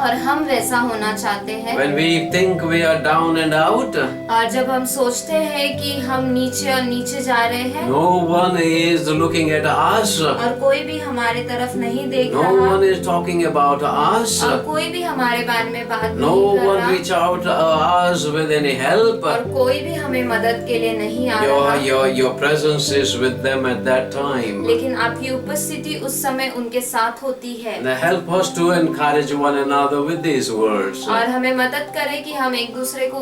और हम वैसा होना चाहते हैं। When we think we are down and out, और जब हम सोचते हैं कि हम नीचे और नीचे जा रहे हैं, no one is looking at us. और कोई भी हमारे तरफ नहीं देख No रहा, one is talking about us. और कोई भी हमारे बारे में बात No नहीं कर one रहा, reach out to us with any help. और कोई भी हमें मदद के लिए नहीं आ रहा। Your presence is with them at that time. लेकिन आपकी उपस्थिति उस समय उनके साथ होती है। And help us to encourage one another with these words. और हमें मदद करे कि हम एक दूसरे को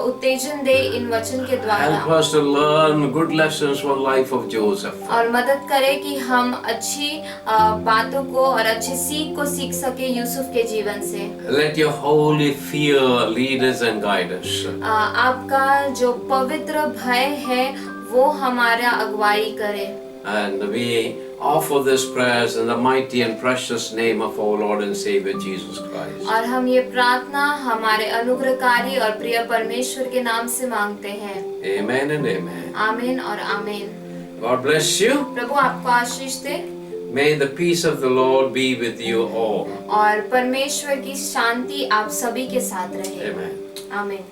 उत्तेजन दे इन वचन के Help द्वारा। us to learn good lessons from life of Joseph. और मदद करे कि हम अच्छी बातों को और अच्छी सीख को सीख सके यूसुफ के जीवन से। Let your holy fear lead us and guide us. आपका जो पवित्र भय है वो हमारा अगुवाई करे। And we offer this prayers in the mighty and precious name of our Lord and Savior Jesus Christ. और हम ये प्रार्थना हमारे अनुग्रहकारी और प्रिय परमेश्वर के नाम से मांगते हैं। Amen and amen. आमीन और आमीन। God bless you. प्रभु आपको आशीष दे। May the peace of the Lord be with you all. और परमेश्वर की शांति आप सभी के साथ रहे। Amen. आमीन।